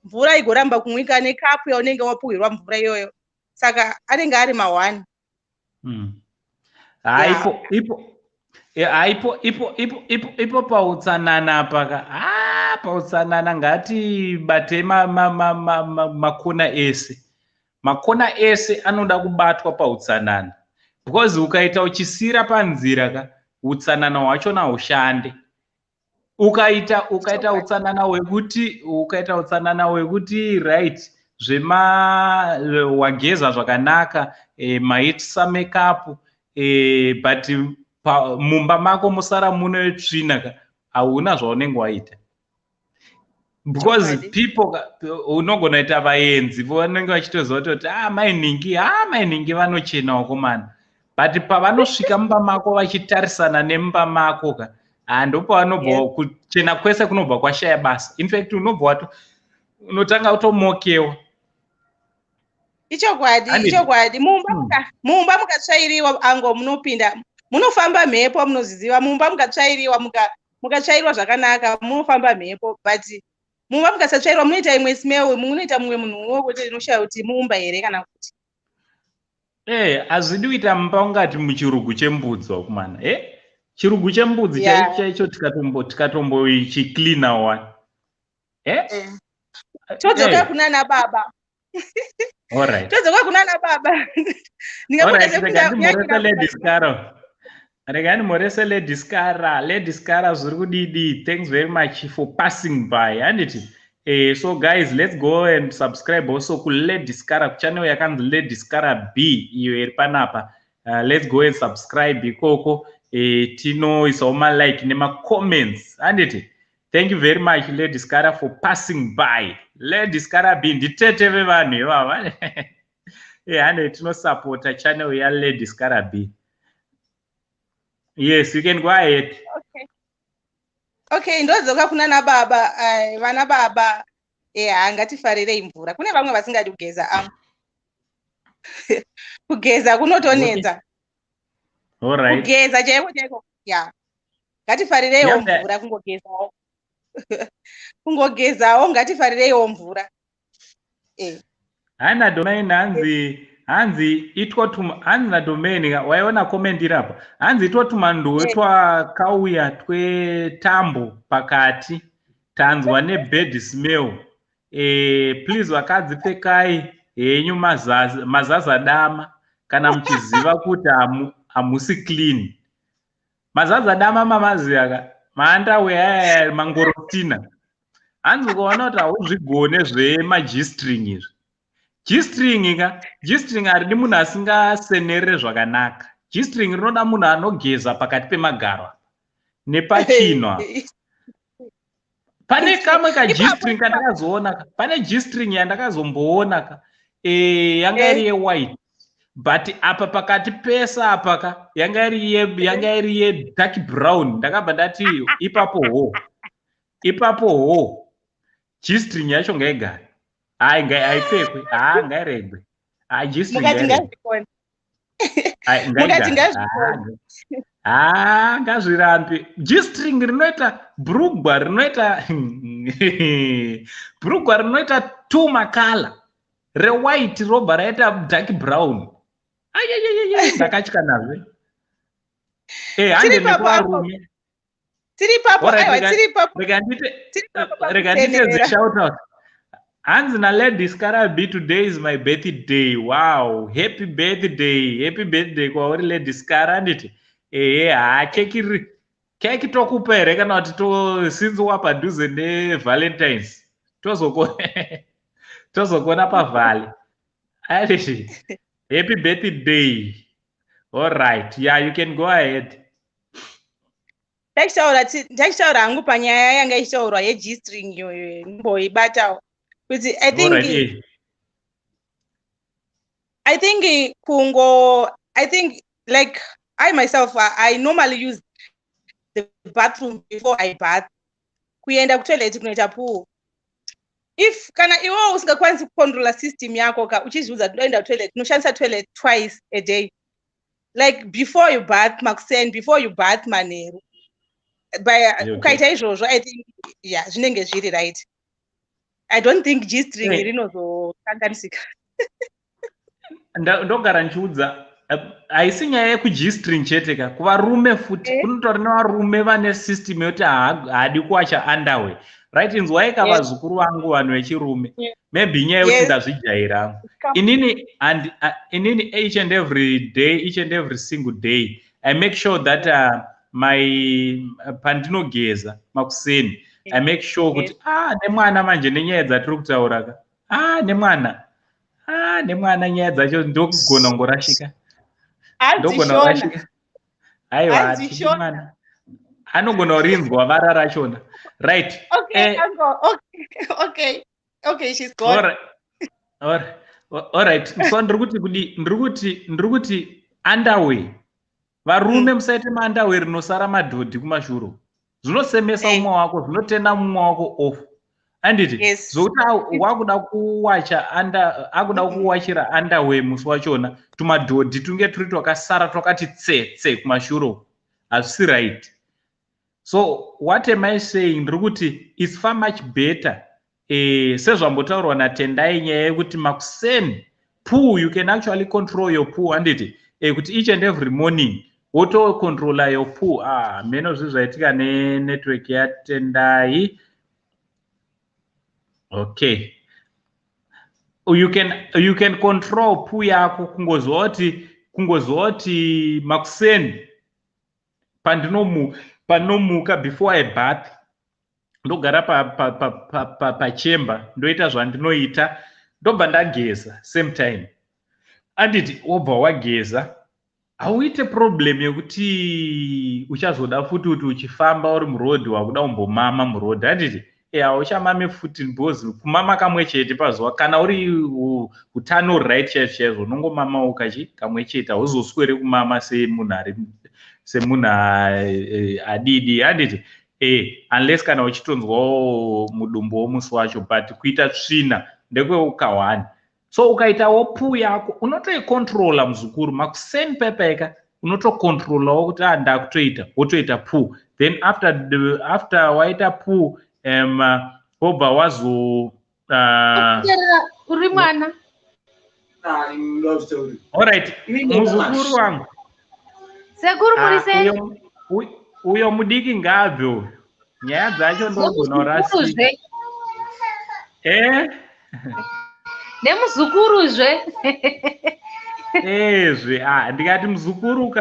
mvura igoramba kumwika nekapu yaunenge wapuhwirwa mvura iyoyo. Saka anenge ari ma1. Ipo pautsanana paka pautsanana ngati bate makona ese. Makona ese anoda kubatwa pautsanana, because ukaita uchisira panzira utsanana hwachona haushande. Ukaita utsanana wekuti right wageza zvakanaka, maitisa makeup, but mumba mako musara mune tsvina, hauna zvaunenge waita. Because people unogona ita vaenzi vanenge vachitoziva kuti mainhingi vanochenawo komana, but pavanosvika mumba mako vachitarisana nemumba mako ndopavanobva kuchena kwese kunobva kwashaya basa. In fact unotanga kutomokewa. Ichokwadi mumba mukatsvairiwa ango munopinda munofamba mhepo, munoziziva mumba mukatsvairiwa mukatsvairwa zvakanaka munofamba mhepo, but mumba mukasatsvairwa munoita imwe smell, munoita mumwe munhu wokuti inoshaya kuti mumba here kana kuti hazvidi kuita mumba ungati muchirugu chembudzi wakumana. Chirugu chembudzi chaicho tikatombochicleanawa. Todzoka kunana baba. Alright. Todzoka kunana baba. Regani morese Lady Skara. Lady Skara zviri kudidi. Thanks very much for passing by. So guys, let's go and subscribe also ku Lady Skara channel yakanzi Lady Skara B iyo iri panapa. Let's go and subscribe ikoko. Tino is all my like nema comments. Thank you very much Lady Skara for passing by. Lady Skara B nditete vevanhu ivava. Tino support a channel ya Lady Skara B. Yes, you can go ahead. Okay, ndodzoka kunana baba, vana baba, ngatifarirei mvura. Kune vamwe vasingadi kugeza kugeza kunotonedza. Alright. Kugeza chaiko. Ngatifarirei mvura kungogezawo. Kungogezawo ngatifarirei mvura. Hana domain hanzi hanzi na domain waiona comment irapa. Hanzi itwa tumandu twakauya twetambo pakati tanzwa nebed smell. Please wakadzi pfekai henyu mazaza dama kana muchiziva kuti hamusi clean. Mazaza dama mamaziya maandawe mangorotina. Hanzi ukaona kuti hauzvigone zvemagistring izvi. G-string haridi munhu asingasenerere zvakanaka. G-string rinoda munhu anogeza pakati pemagaro nepachinwa. Pane kamwe ka-G-string kandakazoona. Pane G-string yandakazomboona yanga iri ye-white. But apa pakati pesa apaka yanga iri ye-dark brown. Ndakabva ndati ipapo ho. G-string yacho ngaigara. Haipfekwe. Ngairegwe. G-string ngairegwe. Ngazvirambe. G-string rinoita bhurugwa rinoita two makala. Re-white robha raita dark brown. Ndakatya nazve. Hande nekuvarume. Rega ndite zishout out. Hanzi na Lady Skara B, today is my birthday. Wow, happy birthday kwauri Lady Skara. keki tokupa here kana kuti since wapadhuze nevalentines tozokona pavhale. Happy birthday. All right. Yeah, you can go ahead. Ndachitaura hangu panyaya yanga ichitaurwa yegstring iyoyo ndimboibatawo kuti I think like I myself I normally use the bathroom before I bath. Kuenda kutoilet kunoita poo. If kana iwo usingakwanisi kucontrola system yako ka uchiziudza toenda kutoilet unoshandisa toilet twice a day. Like before you bath makuseni, before you bath manheru. Ukaita izvozvo I think zvinenge zviri right. I don't think G-string rinozokanganisika. Ndogara nchiudza haisi nyaya yekuG-string chete ka kuvarume futi kunotori nevarume vane system yoti haadi kuwacha underwear. Right, inzwai vazukuru vangu vanhu vechirume. Maybe nyaya yekuti ndazvijaira. Inini each and every single day I make sure that pandinogeza makuseni I make sure kuti nemwana manje nenyaya dzatiri kutaura ka nemwana nyaya dzacho ndokugona ngorashika. Aiwa mwana anogona kurinzwa vara rachona. Right. Okay, she's gone. All right. So ndikuti underwear. Varume musaite maunderwear rinosara madhodhi kumashuro. Zvinosemesa umwe wako, zvinotenda mumwe wako off. Anditi zokuti wakuda kuwachira underwear musi wachona tumadhodhi tunge turi twakasara twakati tse kumashuro. Hazvisi right. So what am I saying? Ndikuti it's far much better. Sezvambotaurwa naTendai nyaya yekuti makuseni poo you can actually control your poo anditi kuti each and every morning woto controller your poo. Meno zvaitika network yaTendai. Okay. You can control poo yako kungozoti makuseni panomuka before I bath ndogara pachemba ndoita zvandinoita ndobva ndageza same time anditi wobva wageza hauite problem yekuti uchazoda futi kuti uchifamba uri murodhi wakuda kumbomama murodhi anditi hauchamame futi because kumama kamwe chete pazuva kana uri utano right chaizvo unongomama kamwe chete hauzoswere kumama semunhu adidi anditi unless kana uchitonzwawo mudumbu womusi wacho but kuita tsvina ndekweuka1. So ukaitawo poo yako unotoicontrola muzukuru makuseni pepeka unotocontrolawo kuti ndakutoita wotoita poo. Then after waita poo wobva wazo uri mwana. Alright, muzukuru wangu Sekuru murise uyo mudiki ngabve uyo nyaya dzacho ndogona kurasika nemuzukuruzve ndikati muzukuru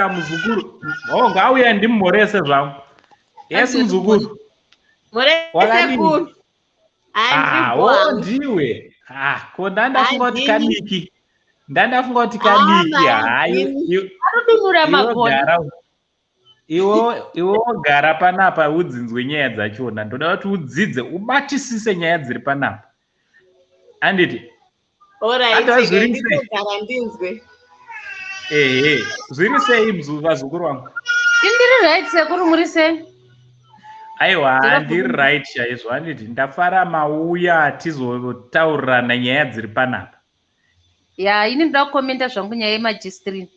ngauya ndimumhorese zvangu. Yes muzukuru Sekuru ndiwe ko ndandafunga kuti kaniki arudunura magoni. Iwo gara panapa udzinzwe nyaya dzachona ndoda kuti udzidze ubatisise nyaya dziri panapa anditi zviri sei vazukuru vangu? Ndiri right Sekuru muri sei? Aiwa ndiri right chaizvo anditi ndafara mauya tizotaurirana nyaya dziri panapa. Ini ndoda kukomenta zvangu nyaya yemagistrini.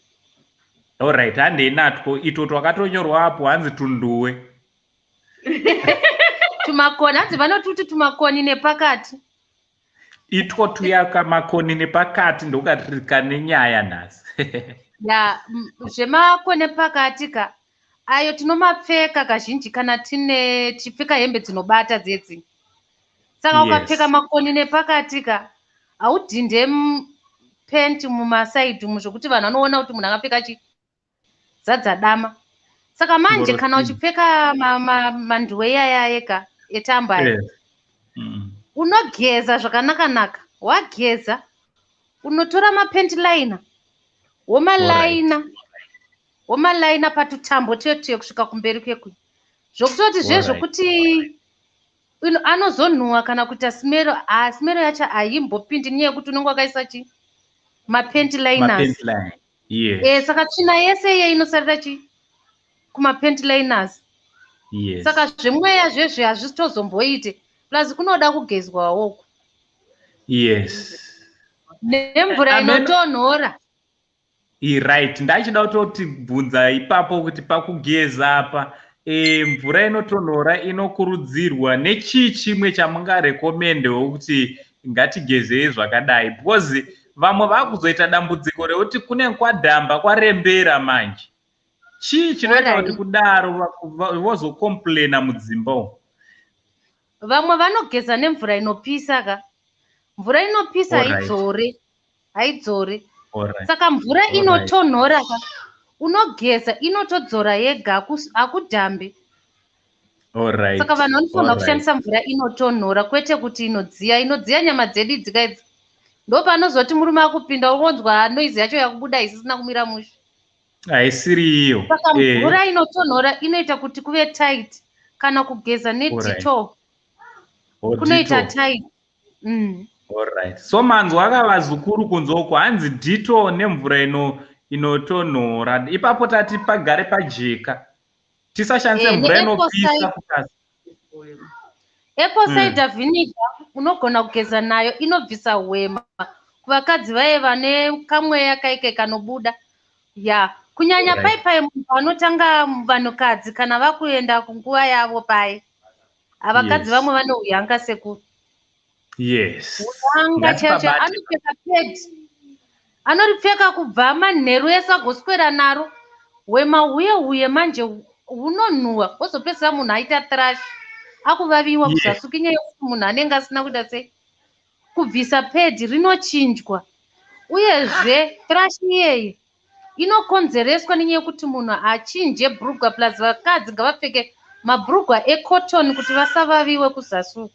Alright, handeinatwo ito twakatonyorwa apo hanzi tunduwe. Tumakoni hanzi vanotuti tumakoni nepakati. Itwo tuyaka makoni nepakati ndokatirika nenyaya nhasi. Zvemakoni nepakati ka ayo tinomapfeka kazhinji kana tichipfeka hembe dzinobata dzedzi. Saka ukapfeka makoni nepakati ka haudhinde penti mumasaidhi umu zvokuti vanhu vanoona kuti munhu akapfeka zadza dama. Saka manje kana uchipfeka manduwe aya eka etamba aya, unogeza zvakanaka, wageza unotora mapendi liner womalaina patutambo tuyo kusvika kumberi kwekwi, zvokutoti zvezvokuti anozonhuhwa kana kuita smero yacho haimbopindi nenyaya yekuti unenge wakaisa chi mapendi liners. Saka tsvina yese iye inosarira chi kumapendi liners. Saka zvemweya zvezve hazvitozomboite, plus kunoda kugezwawo nemvura inotonhora. Right, ndachida kutoti bvunza ipapo kuti pakugeza apa mvura inotonhora inokurudzirwa nechii chimwe chamungarekomendewo kuti ngatigezei zvakadai, because vamwe vakuzoita dambudziko rekuti kune kwadhamba kwarembera manje. Chii chinoita kuti kudaro vozokomplaina mudzimba umu? Vamwe vanogeza nemvura inopisa ka. Mvura inopisa haidzore. Saka mvura inotonhora ka unogeza inotodzora yega akudhambe. Saka vanhu vanofanira kushandisa mvura inotonhora kwete kuti inodziya nyama dzedu dzika idzi. Ndo panozoti murume akupinda unonzwa noizi yacho yakubuda isisina kumira mushe. Haisiri iyo. Saka mvura inotonhora inoita kuti kuve tight, kana kugeza nedetol kunoita tight. So manzwa akava zukuru kunzoko, hanzi dito nemvura inotonhora. Ipapo tati pagare pajeka, tisashandise mvura inopisa kukasi. Apple cider vinegar unogona kugeza nayo, inobvisa hwema kuvakadzi vaye vane kamweya kaike kanobuda. Kunyanya paipai munhu anotanga vanhukadzi kana vakuenda kunguva yavo paye. Avakadzi vamwe vane uyanga sekuru. Uyanga chaicho anopfeka pedi. Anoripfeka kubva manheru ese agoswera naro. Hwema huye manje hunonhuhwa, wozopedzisa munhu aita thrush. Akuvaviwa kuzasuka nyaya yekuti munhu anenge asina kuita sei. Kubvisa pedi rinochinjwa. Uyezve thrush iyeye inokonzereswa nenyaya yekuti munhu achinje bhurugwa, plus vakadzi ngavapfeke mabhurugwa ekotoni kuti vasavaviwe kuzasuka.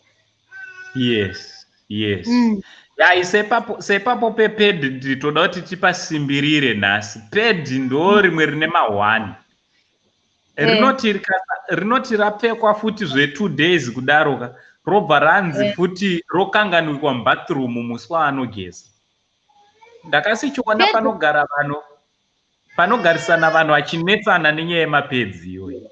Sepapo pepedi nditoda kuti tipasimbirire nhasi. Pedi ndo rimwe rine mahwani. Rinoti rapfekwa futi 2 days kudaroka robva ranzi futi rokanganwikwa mubathroom musi waanogeza. Ndakasichiona panogarisana vanhu vachinetsana nenyaya yemapedzi iyoyo.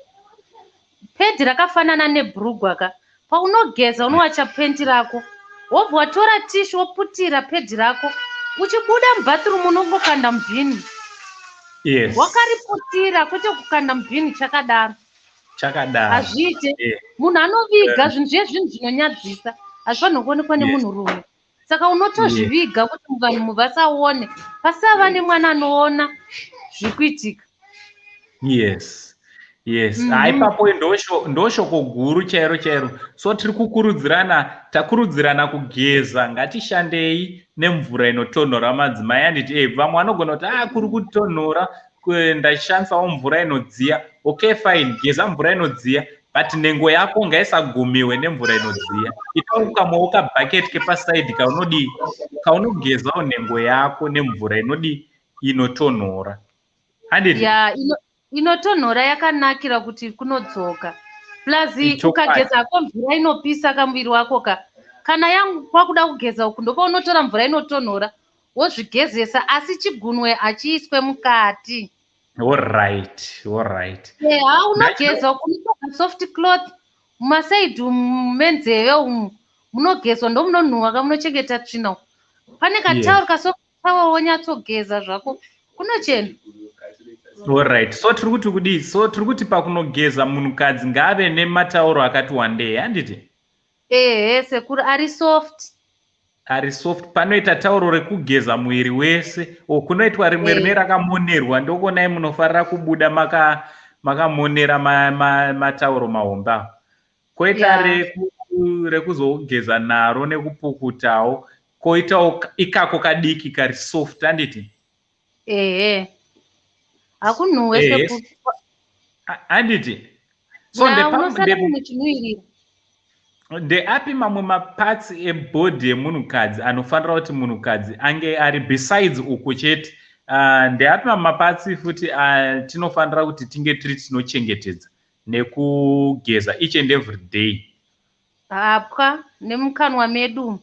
Pedi rakafanana nebhurugwa ka. Paunogeza unowacha pendi rako, wobva watora tishu woputira pedi rako, uchibuda mubathroom unongokanda mubhini. Wakariputira kwete kukanda mubhini chakadaro. Hazviite. Munhu anoviga zvinhu zvezvinhu zvinonyadzisa, hazvifanirwi kuonekwa nemunhurume. Saka unotozviviga kuti vanhu vasaone, pasava nemwana anoona zvikuitika. Ipapo ndoshoko guru chairo. So takurudzirana kugeza, ngatishandei nemvura inotonhora madzimai. Anditi vamwe vanogona kuti kuri kutonhora ndashandisawo mvura inodziya. Okay fine, geza mvura inodziya, but nhengo yako ngaisagumiwe nemvura inodziya. Itawo kamwewo kabhaketi kepasaidi kaunogezawo nhengo yako nemvura inotonhora. Handiti? Inotonhora yakanakira kuti kunodzoka. Plus ukageza ko mvura inopisa kamuviri wako kana kwakuda kugeza uku ndopa unotora mvura inotonhora wozvigezesa, asi chigunwe achiiswe mukati. Alright. Unogeza uku unotora soft cloth mumasaidi menzeve umu munogezwa ndomunonhuhwa kamunochengeta tsvina. Pane katauro kasoft towel wonyatsogeza zvako kunochena. Alright, so tiri kuti pakunogeza munhukadzi ngaave nematauro akati wandei, handiti? Sekuru ari soft. Panoita tauro rekugeza mwiri wese, kunoitwa rimwe rine rakamonerwa, ndokonai munofarira kubuda makamonera matauro mahomba. Koita rekuzogeza naro nekupukutawo, koitawo ikako kadiki kari soft, handiti? Hakunhuwe sekuru. handiti so unosara munhu chimuirira. ndeapi mamwe maparts ebhodhi yemunhukadzi anofanira kuti munhukadzi ange ari besides uku chete? Ndeapi mamwe maparts futi tinofanira kuti tinge tiri tinochengetedza nekugeza each and every day? Hapwa nemukanwa medu.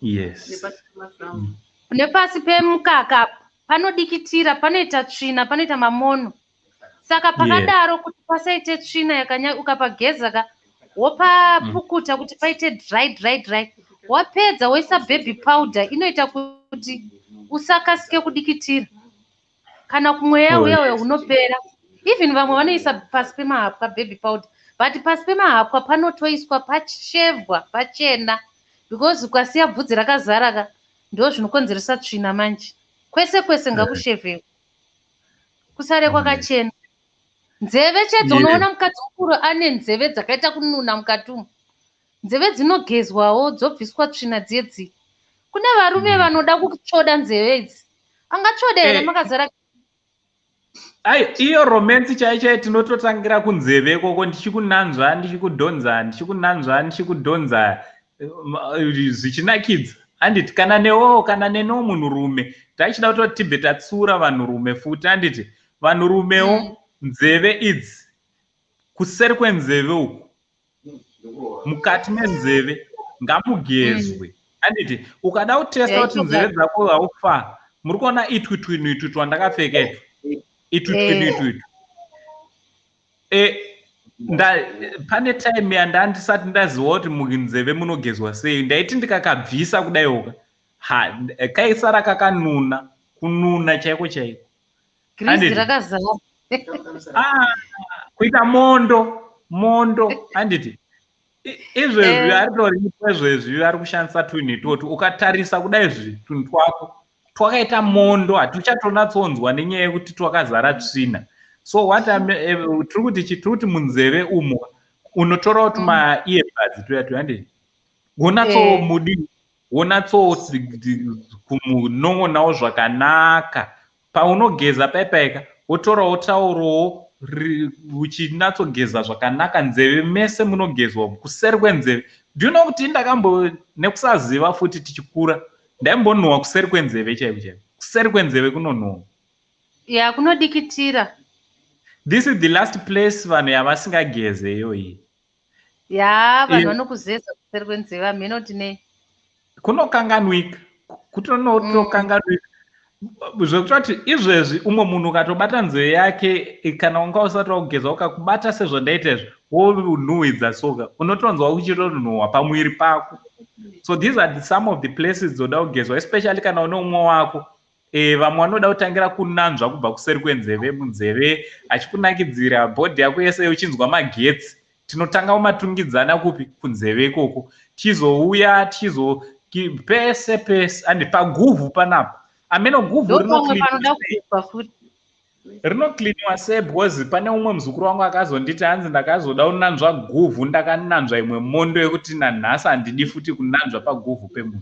Yes. Nepasi pemukaka panodikitira, panoita tsvina, panoita mamono. Saka pakadaro kuti pasaite tsvina yakanyauka pageza wopapukuta kuti paite dry. Wapedza woisa baby powder inoita kuti usakasike kudikitira. Kana kumweya uya unopera. Even vamwe vanoisa pasi pemahapwa baby powder. But pasi pemahapwa panotoiswa pachevhwa pachena. Because ukasiya bvudzi rakazara ndo zvinokonzeresa tsvina manje. Kwese ngakushevhewe. Kusare kwakachena. Nzeve chete unoona mukadzi mukuru ane nzeve dzakaita kununa mukati umu. Nzeve dzinogezwawo dzobviswa tsvina dzedzi. Kune varume vanoda kutsvoda nzeve idzi. Angatsvoda here makazara? Iyo romance chaicho tinototangira kunzeve koko, ndichikunanzva ndichikudhonza zvichinakidza. Handiti kana newo munhurume tachida kuti tibve tatsura vanhurume futi. Handiti vanhurumewo nzeve idzi, kuseri kwenzeve uku, mukati menzeve ngamugezwe. Handiti ukada kutesta kuti nzeve dzako haufa, muri kuona itwitwinu twandakapfeka itwitwinu. Pane time yandandisati ndaziva kuti munzeve munogezwa sei. Ndaiti ndikakabvisa kudaiwoka kaisara kakanuna, kununa chaiko. Grisi rakazara. Kuita mondo. Handiti izvezvi aritoripezvezvi ari kushandisa twinhu itoti ukatarisa kudai twinhu twako twakaita mondo, hatuchatonatsonzwa nenyaya yekuti twakazara tsvina. So what tiri kuti munzeve umo unotora kuti ma-earbuds tuyatu. Handiti wonatsokumunon'onawo zvakanaka. Paunogeza paipaika wotorawo tauro uchinatsogeza zvakanaka nzeve mese munogezwa kuseri kwenzeve. Ndino kuti nekusaziva futi tichikura ndaimbonhuwa kuseri kwenzeve chaiko. Kuseri kwenzeve kunonhuwa. Kunodikitira. This is the last place vanhu yavasingageze iyoyi. Vanhu vanokuzeza kuseri kwenzeve aminoti nei? Kunokanganwika. Kutonokanganwika. Zvekutoti izvezvi umwe munhu ukatobata nzeve yake kana unga usati wakugeza ukakubata sezvandaita izvi wonhuhwidza soga unotonzwa uchitonhuhwa pamwiri pako. So these are some of the places dzoda kugezwa, especially kana une umwe wako. Vamwe vanoda kutangira kunanzva kubva kuseri kwenzeve, munzeve achikunakidzira bhodhi yako yese uchinzwa magetsi. Tinotanga kumatungidzana kupi? Kunzeve ikoko. Tizouya pese andi paguvhu panapa. Ameno guvhu rinokliniwa sei? Because pane umwe muzukuru wangu akazonditi hanzi ndakazoda kunanzva guvhu ndakananzva imwe mondo yekuti nanhasi handidi futi kunanzva paguvhu pemunhu.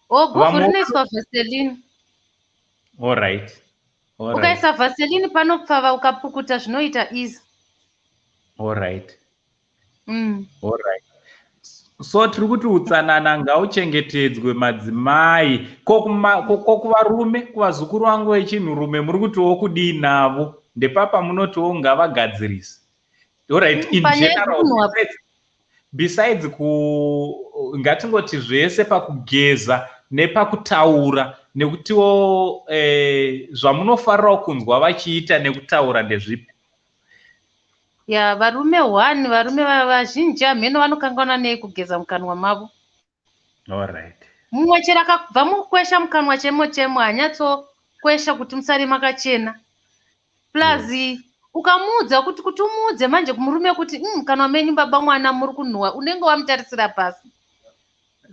Guvhu rinoiswa vaseline. Alright. Ukaisa vaseline panopfava ukapukuta zvinoita easy. Alright. So tiri kuti utsanana ngauchengetedzwe madzimai. Kuvarume, kuvazukuru vangu vechinhurume muri kutiwo kudii navo? Ndepapa munotiwo ngavagadzirisa. Alright, in general, besides ngatingoti zvese pakugeza nepakutaura nekutiwo zvamunofarirawo kunzwa vachiita nekutaura ndezvipi? Varume vazhinji hameno vanokanganwa nei kugeza mukanwa mavo. Alright. Mumwe chero akabva mukwesha mukanwa chemo hanyatsokwesha kuti musare makachena. Plus ukamuudza kuti umuudze manje kumurume kuti mukanwa menyu baba mwana muri kunhuhwa, unenge wamutarisira pasi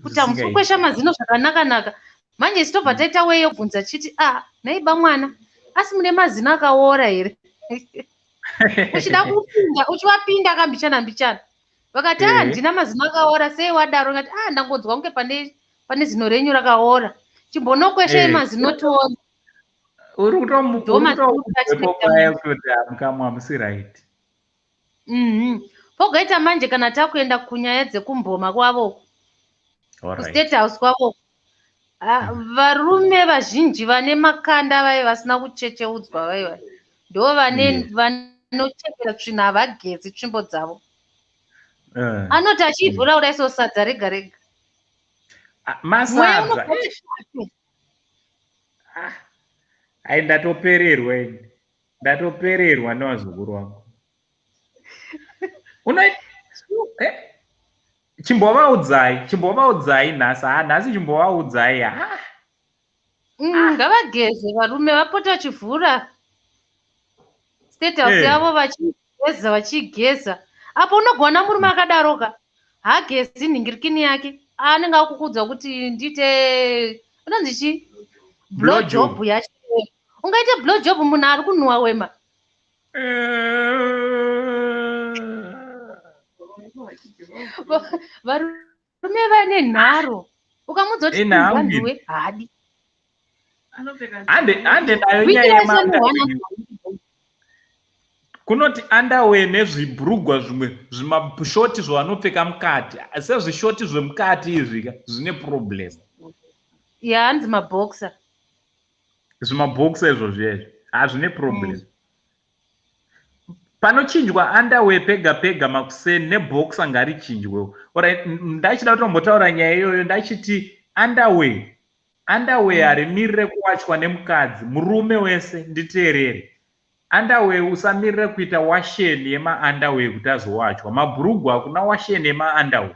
kuti hamusi kukwesha mazino zvakanaka. Manje isitobva taita weyo yobvunza chiti naiba mwana asi mune mazino akaora here? Uchida kupinda uchiwapinda akambichana vakati ndina mazino akaora sei wadaro? Ngati ndangonzwa kunge pane zino renyu rakaora, chimbonokwesha mazino tione. uri kutomukwaya kuti hamusi right. Pogaita manje kana takuenda kunyaya dzekumboma kwavo kustate house kwavo, varume vazhinji vane makanda vaiva vasina kuchecheudzwa vaiva ndo vanochekera tsvina havagezi tsvimbo dzavo. Anoti achivhura uraiso sadza rega rega masadza ai ndatopererwa nevazukuru vangu. Chimbovaudzai nhasi chimbovaudzai. Ngavageze varume vapota vachivhura state house yavo vachigeza. Apo unogona murume akadaroka hagezi nhingirikini yake anenge akukudza kuti ndite unonzi chi blowjob yacho. Ungaite blowjob munhu ari kunhuwa wema. Varume vane nharo ukamudza kuti vanhuwe hadi hande nayo nyaya yemandawe kunoti andawe nezvibhurugwa zvimwe zvimashoti zvavanopfeka mukati sezvishoti zvemukati izvi zvine problem. Hanzi maboxer. Zvimabhoxa izvozvo hazvine problem. Panochinjwa andawe pega pega makuseni nebhoxa ngarichinjwewo. Ndachida kutombotaura nyaya iyoyo ndachiti andawe harimirire kuwachwa nemukadzi. Murume wese nditeerere. Andawe usamirire kuita washeni yemaandawe kuti azowachwa. Mabhurugwa hakuna washeni yemaandawe.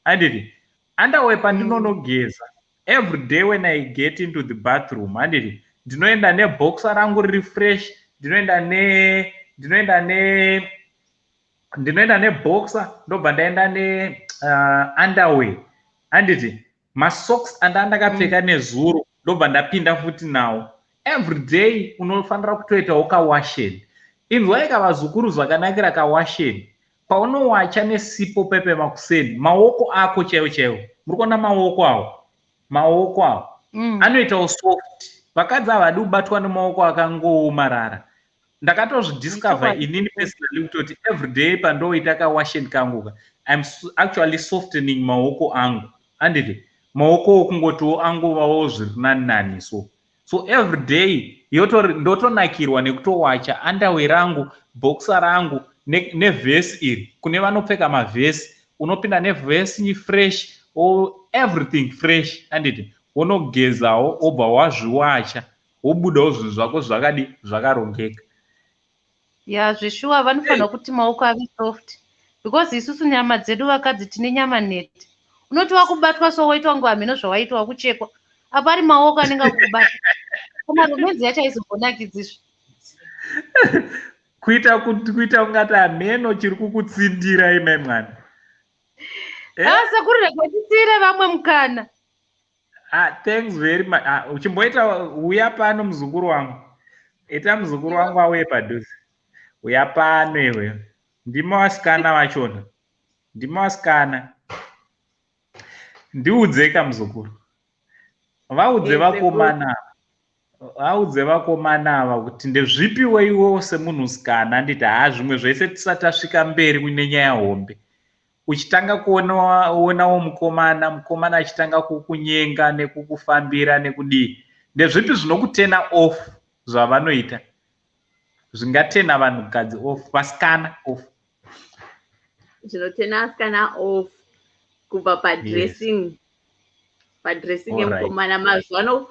Handiti andawe pandinonogeza every day when I get into the bathroom, handiti ndinoenda nebhoxa rangu riri fresh, ndinoenda neboxa ndobva ndaenda neunderwear. Handiti masocks andakapfeka nezuro ndobva ndapinda futi nawo. Every day unofanira kutoitawo kawasheni. Inzwai kavazukuru zvakanakira kawasheni. Paunowacha nesipo pepe makuseni maoko ako chaiwo muri kuona maoko awo anoitawo soft. Vakadzi havadi kubatwa nemaoko akangoomarara. Ndakatozvidiscover inini personally kutoti everyday pandoita kawasheni kangu I'm actually softening maoko angu. Handiti maoko okungotiwo angovawo zviri nani so everyday ndotonakirwa nekutowacha underwear rangu, boxer rangu nevhesi iri. Kune vanopfeka mavhesi unopinda nevhesi fresh or everything fresh. Handiti wonogezawo obva wazviwacha wobudawo zvinhu zvako zvakarongeka. Zvishuwa vanofanira kuti maoko ave soft because isusu nyama dzedu vakadzi tine nyama neti. Unoti wakubatwa so waitwa nguva mhino zvawaitwa wakuchekwa apari maoko anenge akubata. Kana romenzi yacho aizogonakidzizve kuita ungati ameno chiri kukutsindira ime mwana. Sekuru rekwetitsire vamwe mukana. Thanks very much. Uchimboita uya pano muzukuru wangu. Ita muzukuru wangu auye padhuze. Uya pano iwe. Ndima wasikana vachona. Ndiudzeka muzukuru. Vaudze vakomana ava kuti ndezvipiwe iwo semunhu usikana. Handiti zvimwe zvese tisati tasvika mberi kune nyaya hombe. Uchitanga kuonawo mukomana achitanga kukunyenga nekukufambira nekudii. Ndezvipi zvinokutena off zvavanoita zvingatena vanhukadzi off vasikana off? Zvinotena vasikana off kubva padressing yemukomana. Mazuvano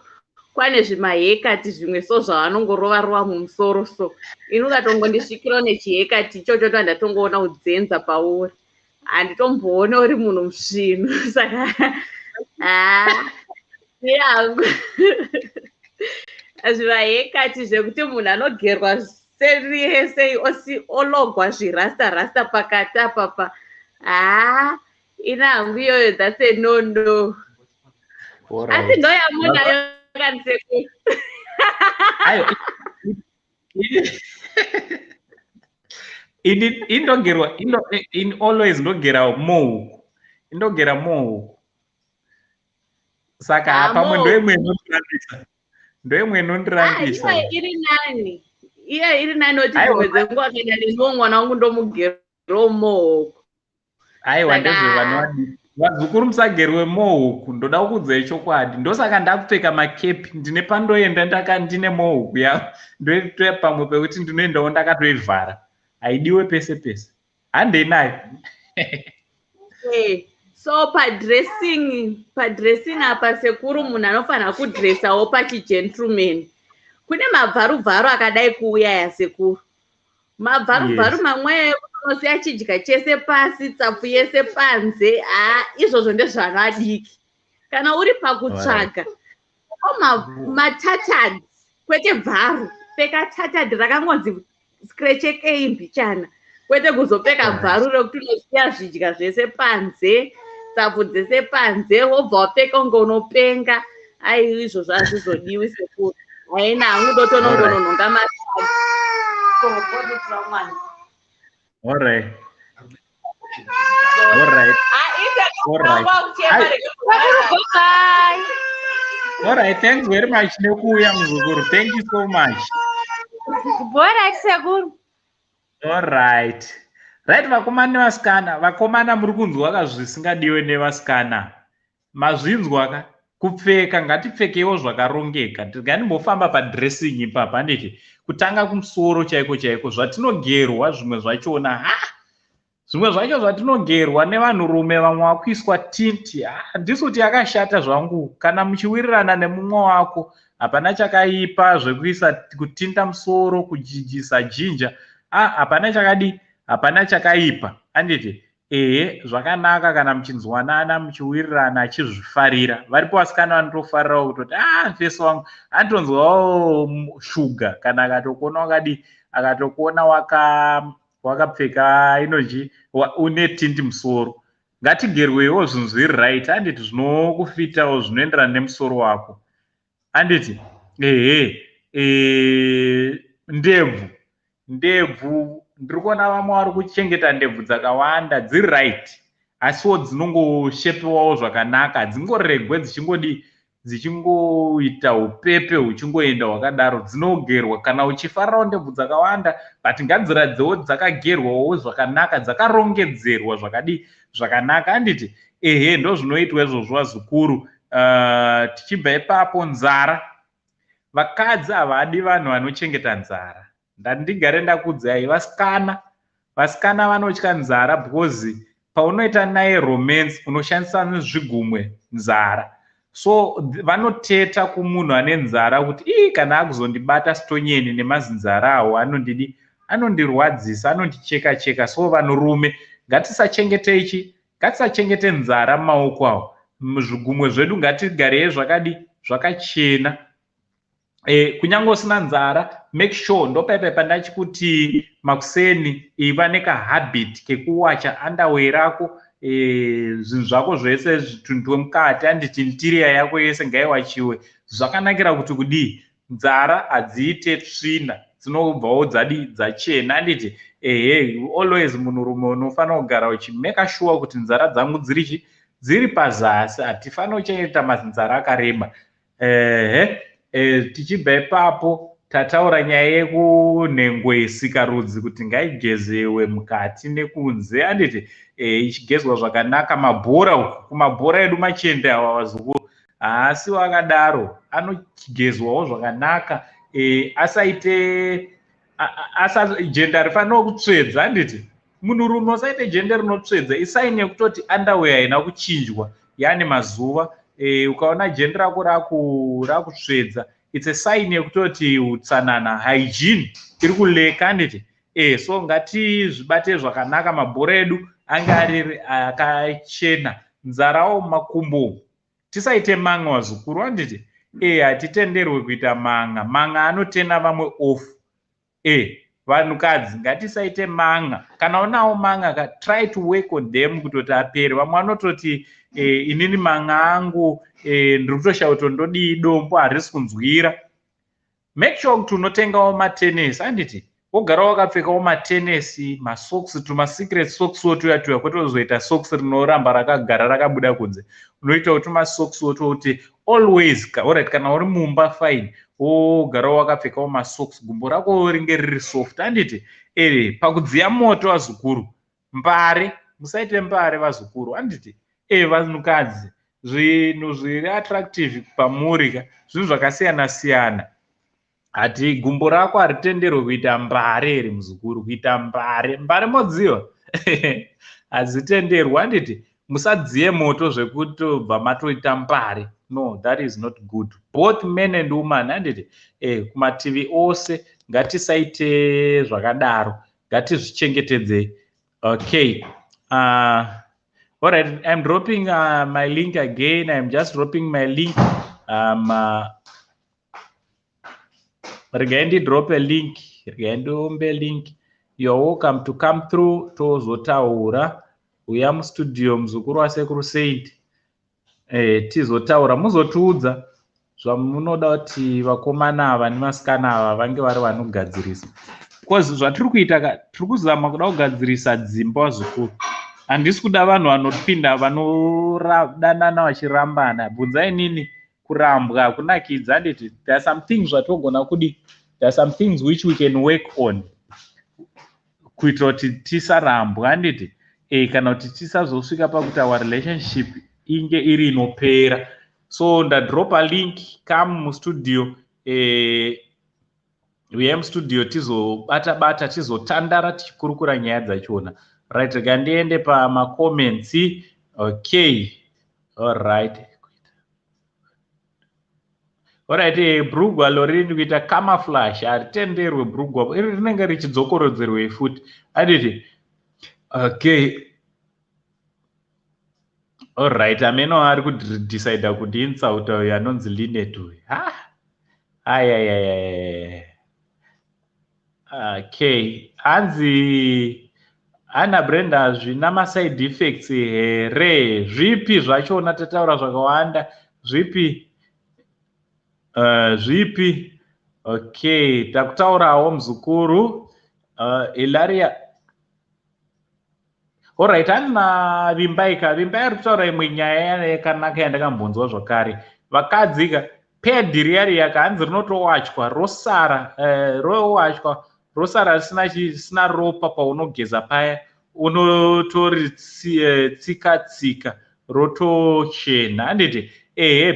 kwane zvimahekati zvimwe so zvavanongorova mumusoro so inongatongondisvikirawo nechihekati ichocho ndandatongoona udzenza pauri. Handitomboona uri munhu musvinu saka yangu zvimahekati zvekuti munhu anogerwa seri yese ologwa zvirasta pakati apapa. Inangu iyoyo that's a no. Asi ndoyamunayo kanisekuru. Always ndogera mohuku. Indogera mohuku. Saka pamwe ndoimwe inotorambisa. ndoimwe inondirambisa. Iya iri nani. Iya iri nani kuti dzimwe dzenguva akaenda neniwo mwana wangu ndomugerwo mohoko. Aiwa ndezvevanowadi. Vazukuru musagerwe mohuku, ndoda kukuudzai chokwadi. Ndosaka ndakupfeka makepi, ndine pandoenda ndine mohuku yangu. Ndoitoya pamwe pekuti ndinoendawo ndakatoivhara. Haidiwe pese pese. Handei nayo. So padressing apa Sekuru munhu anofanira kudressawo pachigentleman. Kune mabvaruvharu akadai kuuya yaSekuru. Mabvaruvharu mamwe unosiya chidya chese pasi, tsapfu yese panze. Izvozvo ndezvano adiki. Kana uri pakutsvaga matatad kwete bvaru, peka tatad rakangonzi scratch keimbi chana. Kwete kuzopfeka bvaru rekuti unosiya zvidya zvese panze, tsapfu dzese panze, wobva wapfeka unge unopenga. Izvozvo hazvizodiwi Sekuru. Haina hangu ndotonongononhonga matatu. All right. All right, thanks very much nekuuya muzukuru. Thank you so much. Alright, Sekuru. All right. Right, vakomana nevasikana. Vakomana muri kunzwa zvisingadiwe nevasikana. Mazvinzwa ka? Kupfeka ngatipfekewo zvakarongeka. Ngatimbofamba padressing ipapa handiti. Kutanga kumusoro chaiko zvatinogerwa zvimwe zvachona. Zvimwe zvacho zvatinogerwa nevanhurume vamwe vakuiswa tinti. Ndisuti yakashata zvangu. Kana muchiwirirana nemumwe wako, hapana chakaipa zvekuisa kutinta musoro, kujijisa jinja. Hapana chakaipa. Handiti. Zvakanaka kana muchinzwanana muchiwirirana achizvifarira. Varipo vasikana vanotofarira kutoti mfeso wangu anotonzwawo shuga kana akatokuona wakapfeka inonji une tindi musoro. Ngatigerwewo zvinhu zviri right, handiti, zvinokufitawo zvinoenderana nemusoro wako. Handiti ndebvu ndiri kuona vamwe vari kuchengeta ndebvu dzakawanda dziri right, asiwo dzinongoshepewawo zvakanaka, dzingoregwe dzichingoita upepe huchingoenda hwakadaro. Dzinogerwa kana uchifarirawo ndebvu dzakawanda, but ngadziradzewo dzakagerwawo zvakanaka, dzakarongedzerwa zvakanaka. Handiti ndo zvinoitwa izvozvo vazukuru. Tichibva ipapo, nzara. Vakadzi havadi vanhu vanochengeta nzara. Ndigare ndakuudzai, vasikana vanotya nzara because paunoita naye romance unoshandisa nezvigumwe nzara. So vanoteta kumunhu ane nzara kuti kana akuzondibata stonyeni nemazinzara awo anondirwadzisa, anondicheka. So vanhurume ngatisachengete nzara mumaoko awo. Muzvigumwe zvedu ngatigarei zvakachena. Kunyange usina nzara, make sure ndopaipa pandachikuti makuseni iva nekahabit kekuwacha underwear rako, zvinhu zvako zvese zvitundu mukati, handiti interior yako yese ngaiwachiwe. Zvakanakira kuti kudii, nzara hadziite tsvina, dzinobvawo dzachena. Handiti always munhurume unofanira kugara uchimeka sure kuti nzara dzangu dziri pazasi, hatifanira kuchengeta mazinzara akareba. Tichibva ipapo tataura nyaya yekunhengo yesikarudzi kuti ngaigezewe mukati nekunze. Handiti ichigezwa zvakanaka. Mabhora uku, kumabhora edu machende awa vazukuru, asi wakadaro anogezwawo zvakanaka. Jenda rifanira kutsvedza. Handiti munhurume usaite jenda rinotsvedza. Isaini yekutoti underwear haina kuchinjwa yaane mazuva. Ukaona jenda rako rakusvedza, it's a sign yekutoti utsanana, hygiene iri kuleka. Handiti so ngatizvibate zvakanaka, mabhora edu ange ari akachena. Nzarawo mumakumbo tisaite manga vazukuru. Handiti hatitenderwe kuita manga anotena vamwe off. Vanhukadzi ngatisaite manga. Kana unawo manga, try to work on them kutoti apere. Vamwe vanototi inini manga angu ndiri kutoshaura kuti ndodii dombo harisi kunzwira. Make sure kuti unotengawo matenesi. Handiti wogara wakapfekawo matenesi, masocks, tumasecret socks wotuya kwete kuzoita socks rinoramba rakagara rakabuda kunze. Unoitawo tumasocks wotuti always alright, kana uri mumba fine, wogara wakapfekawo masocks, gumbo rako ringe riri soft. Handiti pakudziya moto vazukuru, mbare musaite mbare vazukuru. Handiti vanhukadzi, zvinhu zviri attractive pamuri ka zvinhu zvakasiyana siyana. Hati gumbo rako haritenderwe kuita mbare here muzukuru, kuita mbare modziwa hazitenderwa. Handiti musadziye moto zvekutobva matoita mbare. No, that is not good, both men and women. Handiti kumativi ose ngatisaite zvakadaro, ngatizvichengetedze. Okay, alright, I'm dropping my link again. I'm just dropping my link. Regendi drop a link, regendombe link. You're welcome to come through tozotaura. Uya mu studio muzukuru wasekuru said tizotaura, muzotiudza zvamunoda kuti vakomana ava nevasikana ava vange vari vanogadzirisa. Because zvatiri kuita tiri kuzama kuda kugadzirisa dzimba vazukuru. Handisi kuda vanhu vanopinda vanodanana vachirambana. Bvunzai nini kurambwa hakunakidza. Handiti there are some things zvatogona kudi, there are some things which we can work on kuitira kuti tisarambwa. Handiti kana kuti tisazosvika pakuti our relationship inge iri inopera. So ndadrop a link, come mustudio, uye mustudio tizobata tizotandara tichikurukura nyaya dzachona. Right, rega ndiende pamacomments. Okay, alright. Alright, brugwa lori kuita camouflage, haritenderwe brugwa iri rinenge richidzokorodzerwe futi. Handiti okay, alright, ameno ari kudecide kuti insauta uyu anonzi Linet uyu. Okay, hanzi Anna Brenda zvina maside effects here, zvipi zvachona? Tataura zvakawanda, zvipi zvipi? Okay, takutaurawo muzukuru. Ilaria, alright, handina vimbaika iri kutaura imwe nyaya yakanaka yandakambonzwa zvakare. Vakadzika pedi riyariyaka hanzi rinotowatywa rosara, rowachwa rosara risina ropa paunogeza paya, unotoritsika rotochena. Handiti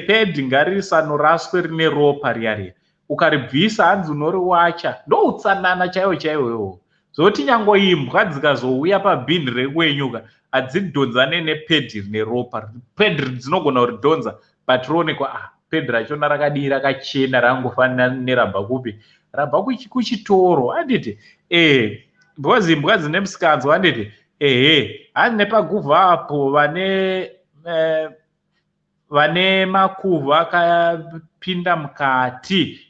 pedi ngarisanoraswe rine ropa riyariya. Ukaribvisa hanzi unoriwacha, ndoutsanana chaiwo chaiwo. Zoti nyango imbwa dzikazouya pabhini rekwenyuka hadzidhonzane nepedi rine ropa. Pedi dzinogona kuridhonza but roonekwa pedi rachona rakadii rakachena, rangofanana nerabva kupi, rabva kuchitoro. Handiti because imbwa dzine musikanzwa. Handiti handi nepaguvha apo vane makuvha akapinda mukati,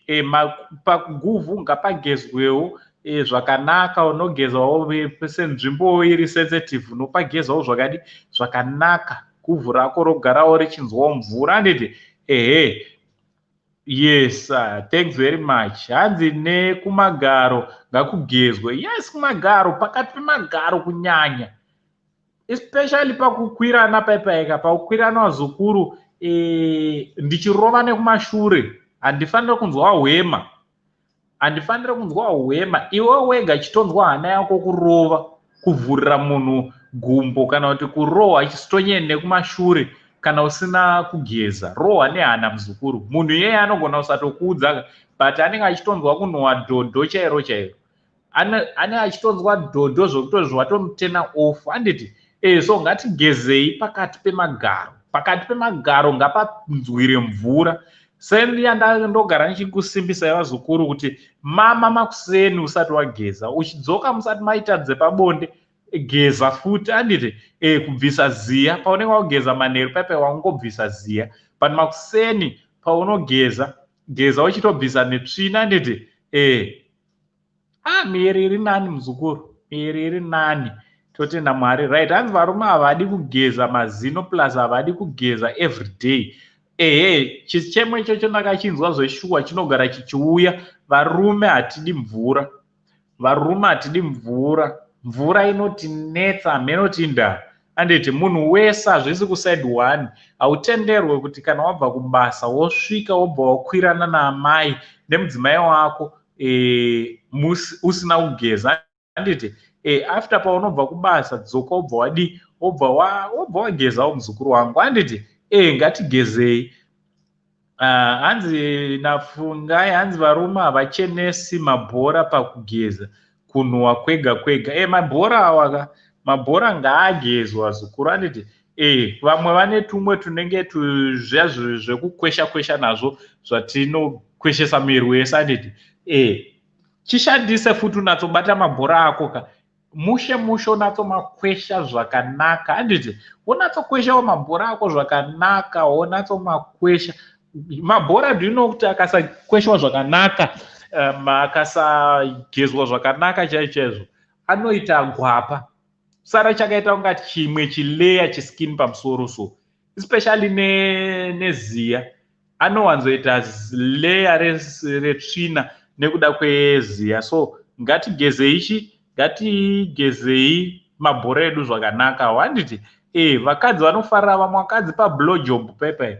paguvhu ngapagezwewo zvakanaka, unogezawo senzvimbo iri sensitive, unopagezawo zvakadi zvakanaka, guvhu rako rogarawo richinzwawo mvura. Handiti yes, thanks very much. Hanzi nekumagaro ngakugezwe. Yes, kumagaro, pakati pemagaro kunyanya, especially pakukwirana paipaika, pakukwirana vazukuru, ndichirova nekumashure, handifanira kunzwa hwema. Handifanira kunzwa hwema. Iwe wega chitonzwa hana yako kurova, kuvhurira munhu gumbo, kana kuti kurohwa chisitonyeni nekumashure kana usina kugeza. Rohwa nehana muzukuru. Munhu iyeye anogona kusatokuudza, but anenge achitonzwa kunhuhwa dhodho chairo chairo. Anenge achitonzwa dhodho zvokuti zvatomutena off. Handiti so ngatigezei pakati pemagaro. Pakati pemagaro ngapanzwire mvura. Sendiyandogara ndichikusimbisai vazukuru kuti mama makuseni usati wageza, uchidzoka musati maita dzepabonde, geza futi. Handiti kubvisa ziya paunenge wageza manheru paipai wangobvisa ziya, but makuseni paunogeza geza uchitobvisa netsvina. Handiti miri iri nani muzukuru, miri iri nani, totenda Mwari. Right, hanzi varume havadi kugeza mazino plus havadi kugeza everyday. Chichemo ichocho ndakachinzwa zveshuwa chinogara chichiuya. Varume hatidi mvura, varume hatidi mvura, mvura inotinetsa, hamenotinda. Anditi munhu wese hazvisi kusaidi one, hautenderwe kuti kana wabva kubasa wosvika wobva wakwirana naamai nemudzimai wako usina kugeza. Anditi after paunobva kubasa dzoka wobva wadi wobva wagezawo muzukuru wangu. Anditi ngatigezei. Hanzi nafungai, hanzi varume havachenesi mabhora pakugeza, kunhuhwa kwega kwega. Mabhora awa mabhora ngaagezwa zukuru. Anditi vamwe vane tumwe tunenge zviya zvekukwesha kwesha nazvo zvatinokweshesa miri wese. Anditi chishandise futi unatsobata mabhora ako ka mushe unatsomakwesha zvakanaka. Anditi unatsokweshawo mabhora ako zvakanaka, unatsomakwesha mabhora. Ndino kuti akasakweshwa zvakanaka, akasagezwa zvakanaka chaizvo anoita gwapa, sara chakaita kunga chimwe chileya chiskin pamusoro, so especially neziya anowanzoita leya retsvina nekuda kweziya. So ngatigezei mabhora edu zvakanaka. Wanditi vakadzi vanofarira, vamwe vakadzi pablojob pepe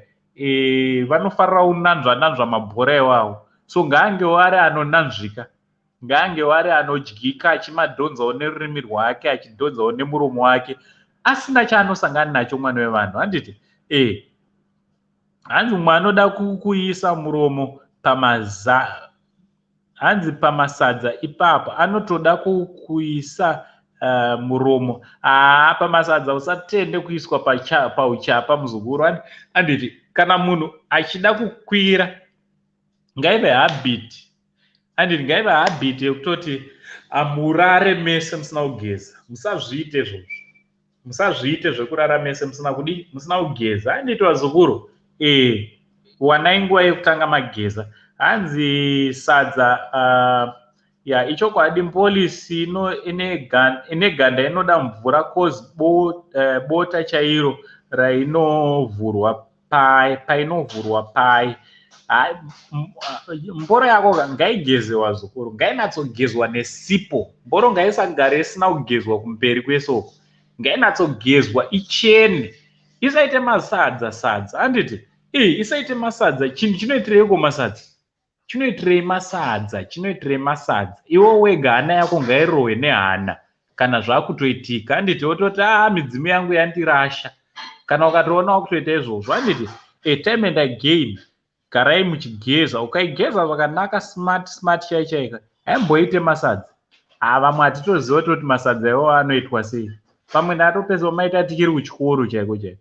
vanofarira kunanzva mabhora iwawo. So ngaange wari anonanzvika, ngaange wari anodyika, achimadhonzawo nerurimi rwake, achidhonzawo nemuromo wake, asina chaanosangana nacho mwana wevanhu. Handiti hanzi mumwe anoda kuisa muromo hanzi pamasadza ipapo anotoda kuisa muromo. Pamasadza usatende kuiswa pauchapa muzukuru. Handiti kana munhu achida kukwira ngaive habiti. Handiti ngaive habiti yekutoti murare mese musina kugeza. Musazviite izvozvo, musazviite zvekurara mese musina kugeza. Handiti vazukuru wanai nguva yekutanga mageza. Hanzi sadza ichokwadi polisi ine ganda inoda mvura kozi bota chairo rainovhurwa painovhurwa pai. Mboro yako ngaigezewa zukuru, ngainatsogezwa nesipo. Mboro ngaisagare isina kugezwa kumberi kwesoko, ngainatsogezwa ichene, isaite masadza. Handiti isaite masadza. Chinhu chinoitireiko masadza? Chinoitirei masadza? Iwo wega hana yako ngairohwe nehana kana zvakutoitika. Handiti wototi midzimu yangu yandirasha kana ukatoonawo kutoita izvozvo. Handiti time and again garai muchigeza. Ukaigeza zvakanaka smart chaichaika haimboite masadza. Vamwe hatitoziva kuti masadza iwo anoitwa sei. Pamwe ndatopedzwa maita tichiri kuchikoro chaiko chaiko,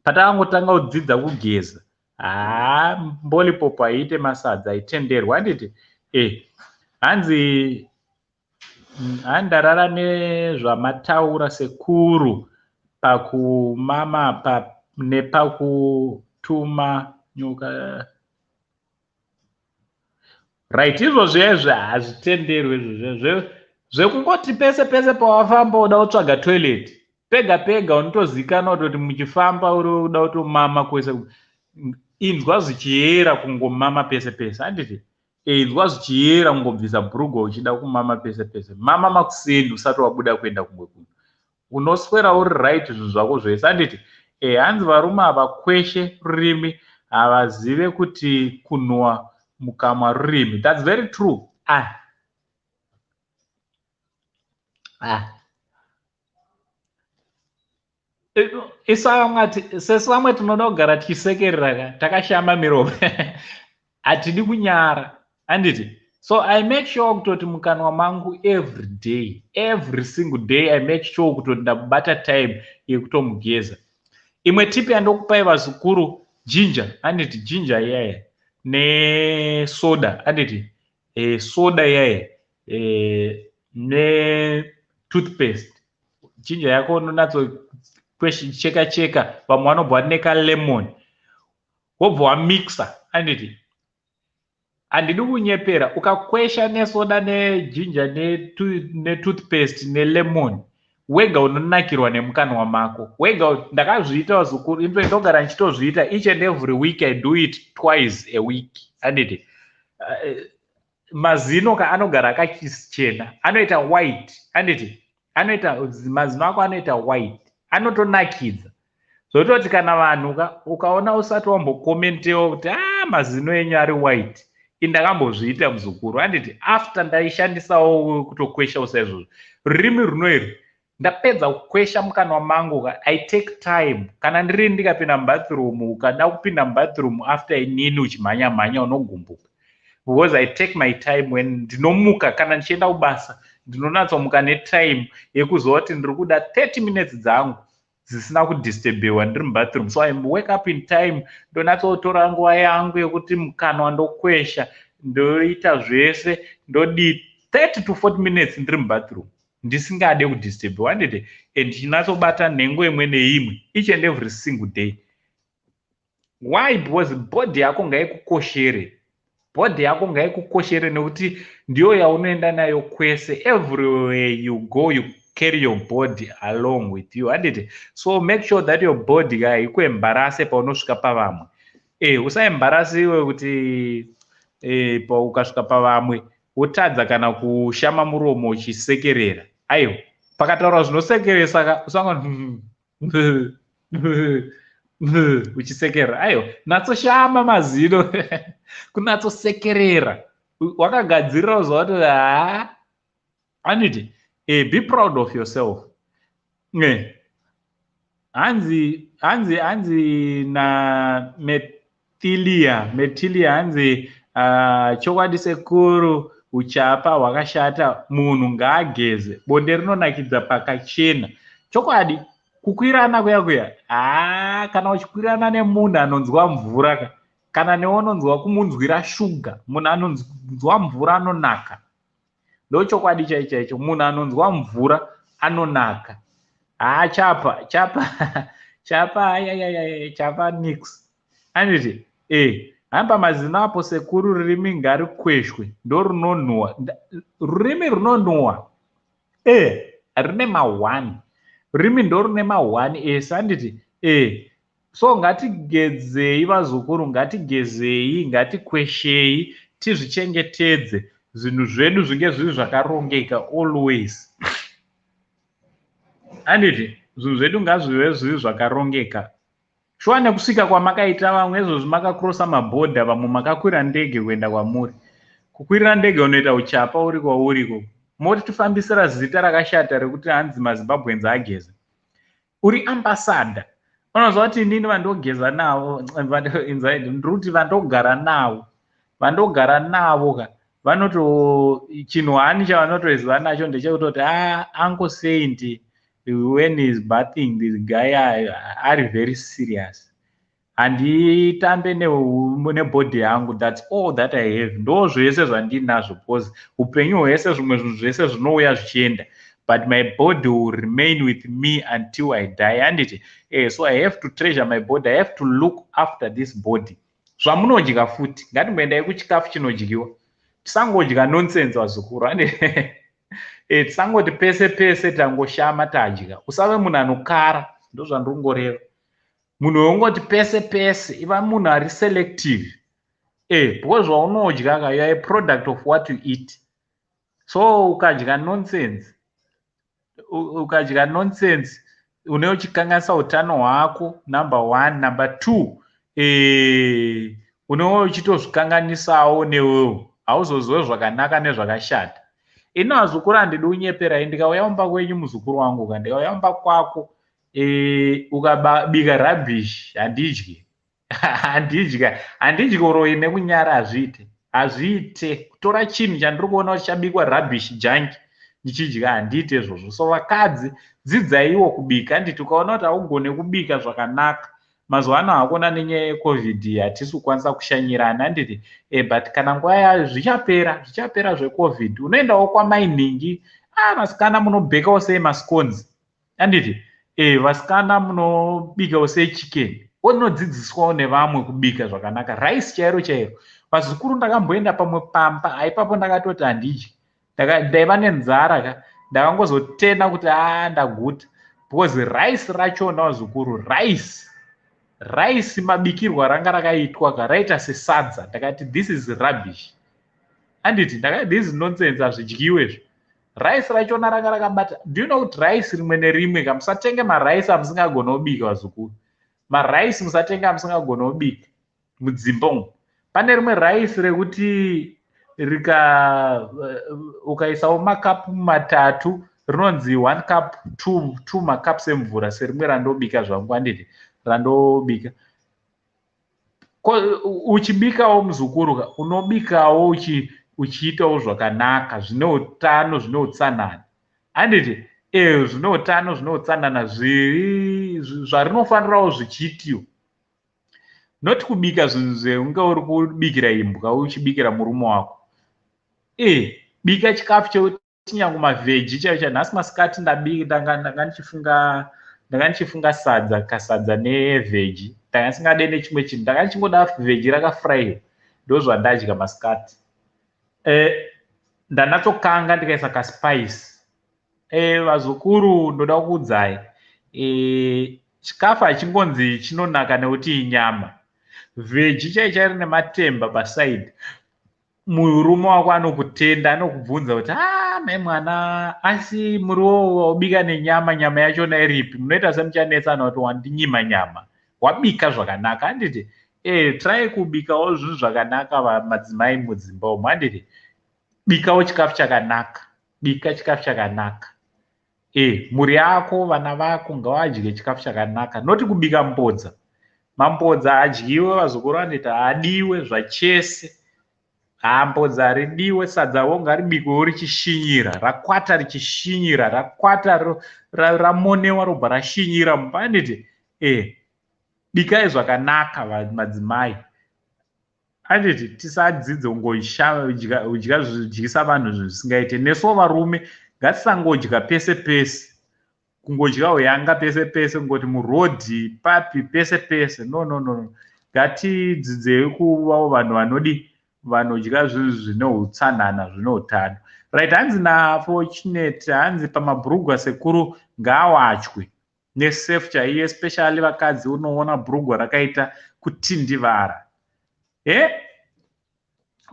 patakangotanga kudzidza kugeza. Mbolipopo haiite masadza, haitenderwa. Handiti hanzi handarara nezvamataura sekuru pakumama nepakutuma nyoka. Right, izvozvo hazvitenderwe izvozvo zvekungoti pese pawafamba uda kutsvaga toilet pega pega unotozikana kuti muchifamba uri uda kutomama kwese inzwa zvichiyera kungomama pese. Handiti inzwa zvichiyera kungobvisa bhurugwa uchida kumama pese. Mama makuseni usati wabuda kuenda kumwe kunhu, unoswera uri right zvinhu zvako zvese. Handiti hanzi varume havakweshe rurimi, havazive kuti kunhuhwa mukamwa rurimi. That's very true. Sesu vamwe tinoda kugara tichisekerera takashama miromo hatidi kunyara. Handiti so I make sure kutoti mukanwa mangu every single day I make sure kutoti ndabata time yekutomugeza. Imwe tipi yandokupai vazukuru, ginger. Handiti ginger iyaye nesoda. Handiti soda iyaye netoothpaste. Ginger yako unonatso cheka vamwe vanobva nekalemon wobva wamixa. Handiti handidi kunyepera, ukakwesha nesoda neginger netoothpaste nelemon wega unonakirwa nemukanwa mako wega. Ndakazviita vazukuru, ndogara ndichitozviita each and every week. I do it twice a week. Handiti mazino anogara akachena, anoita white, anditi anoita mazino ako anoita white, anotonakidza zvototi kana vanhu ukaona usati wambokomentewo kuti mazino enyu ari white, indakambozviita muzukuru, anditi after ndaishandisawo kutokwesha usaizvozvo rurimi runoiri ndapedza kukwesha mukanwa mangu I take time. Kana ndiri ndikapinda mubathroom ukada kupinda mubathroom after inini uchimhanya unogumbuka, because I take my time. When ndinomuka kana ndichienda kubasa ndinonatsomuka netime yekuzoti ndiri kuda 30 minutes dzangu dzisina kudisturbiwa ndiri mubathroom, so I wake up in time, ndonatsotora nguva yangu yekuti mukanwa ndokwesha, ndoita zvese, ndodi 30 to 40 minutes ndiri mubathroom ndisingade kudisturbiwa, anditi ndichinatsobata nhengo imwe neimwe each and every single day. Why? Because body yako ngaikukoshere, body yako ngaikukoshere nekuti ndiyo yaunoenda nayo kwese. Everywhere you go you carry your body along with you, anditi. So make sure that your body ikuembarase paunosvika pavamwe. Usaembarase iwe kuti ukasvika pavamwe wotadza kana kushama muromo uchisekerera. Aiwa, pakataura zvinosekeresa usanga uchisekerera. Aiwa, natsoshama mazino kunatsosekerera wakagadzirira kuziva kuti anditi be proud of yourself. Hanzi na Metilia hanzi chokwadi sekuru uchapa hwakashata munhu ngaageze, bonde rinonakidza pakachena. Chokwadi kukwirana kuya kana uchikwirana nemunhu anonzwa mvura kana neunonzwa kumunzwira shuga, munhu anonzwa mvura anonaka. Ndo chokwadi chaicho, munhu anonzwa mvura anonaka. Chapa nix, anditi hamba mazino apo sekuru rurimi ngarikweshwe, ndo runonhuwa. Rurimi runonhuwa rine mahwani, rurimi ndo rune mahwani ese, anditi so ngatigedzei vazukuru, ngatigezei, ngatikweshei, tizvichengetedze, zvinhu zvedu zvinge zviri zvakarongeka always, anditi zvinhu zvedu ngazvive zviri zvakarongeka. Shuwa nekusvika kwamakaita vamwe izvozvi makakrosa mabhodha, vamwe makakwira ndege kuenda kwamuri. Kukwirira ndege unoita uchapa uri kwauriko, moti tifambisira zita rakashata rekuti hanzi maZimbabweans ageza. Uri ambassador, unoziva kuti inini vandogeza navo, ndikuti vandogara navo vanoto chinhu hani chavanotoziva nacho ndechekutoti Uncle Saint when he's bathing this guy are very serious. Handitambe nebhodhi yangu, that's all that I have. Ndo zvese zvandinazvo, because upenyu hwese zvimwe zvinhu zvese zvinouya zvichienda, but my body will remain with me until I die, anditi so I have to treasure my body, I have to look after this body. Zvamunodya futi ngatimboendai kuchikafu chinodyiwa, tisangodya nonsense vazukuru, anditi tisangoti pese tangoshama tadya. Usave munhu anokara, ndo zvandongoreva. Munhu wongoti pese iva munhu ari selective, because zvaunodya you are a product of what you eat. So ukadya nonsense une uchikanganisa utano hwako, number 1. Number 2, une uchitozvikanganisawo newewo, hauzozive zvakanaka nezvakashata. Ino vazukuru handidi unyeperai, ndikauya mumba kwenyu muzukuru wangu, ndikauya mumba kwako ukabika rubbish handidyi. Handidyi uroi nekunyara, hazviite kutora chinhu chandiri kuona kuti chabikwa rubbish junk ndichidya, handiite izvozvo. So vakadzi dzidzaiwo kubika, handiti ukaona kuti haugone kubika zvakanaka mazuva ano hakuna nenyaya yeCovid hatisi kukwanisa kushanyirana, handiti but kana nguva zvichapera zveCovid unoendawo kwamainingi, vasikana munobhekawo sei mascones, handiti vasikana munobikawo sei chicken, unodzidziswawo nevamwe kubika zvakanaka, rice chairo. Vazukuru ndakamboenda pamwe pamba, aipapo ndakatoti handidyi, ndaiva nenzara ndakangozotena kuti ndaguta, because rice rachona vazukuru, rice mabikirwa ranga rakaitwa raita sesadza, ndakati this is rubbish. handiti this nonsense hazvidyiwe rice rachona ranga rakabata. Do you know kuti rice rimwe nerimwe musatenge marice amusingagona kubika vazukuru. Marice musatenge amusingagona kubika mudzimba umu. Pane rimwe rice rekuti ukaisawo makapu matatu rinonzi 1 cup 2 macups emvura serimwe randobika zvangu handiti randobika. Uchibikawo muzukuru unobikawo uchiitawo zvakanaka zvine utano zvine utsanana handiti zvine utano zvine utsanana zvarinofanirawo zvichiitiwa, noti kubika zvinhu zveunge uri kubikira imbwa uchibikira murume wako. Bika chikafu chekuti nyange mavheji chaicho. Nhasi masikati ndanga ndichifunga kasadza nevheji, ndanga ndisingade nechimwe chinhu, ndanga ndichingoda vheji rakafuraiwa, ndozvandadya masikati. Ndanatsokanga ndikaisa kaspice. Vazukuru, ndoda kukuudzai, chikafu hachingonzi chinonaka nekuti inyama. Vheji chaicho rine matemba pasaidi. Murume wako anokutenda, anokubvunza kuti mai mwana, asi muriwo waubika nenyama, nyama yachona iripi? Munoita semuchanetsana kuti wandinyima nyama, wabika zvakanaka handiti. Try kubikawo zvinhu zvakanaka madzimai mudzimba umu handiti. Bikawo chikafu chakanaka, bika chikafu chakanaka. Mhuri yako, vana vako ngavadye chikafu chakanaka, noti kubika mbodza. Mambodza adyiwe vazukuru handiti, haadiwe zvachese. Mbodza haridiwe, sadza wonga ribikwe richishinyira, rakwata richishinyira, rakwata ramonewa robva rashinyira mumba handiti. Bikai zvakanaka madzimai handiti, tisadzidze udya vanhu zvisingaite. Nesuwo varume ngatisangodya pese pese, kungodya uyanga pese pese, ngoti murodhi papi pese pese. No. Ngatidzidzei kuvawo vanhu vanodya zvinhu zvine utsanana zvine utano. Right, hanzi naFortunate, hanzi pamabhurugwa Sekuru ngaawachwe nesafe chaiye, especially vakadzi. Unoona bhurugwa rakaita kutindivara.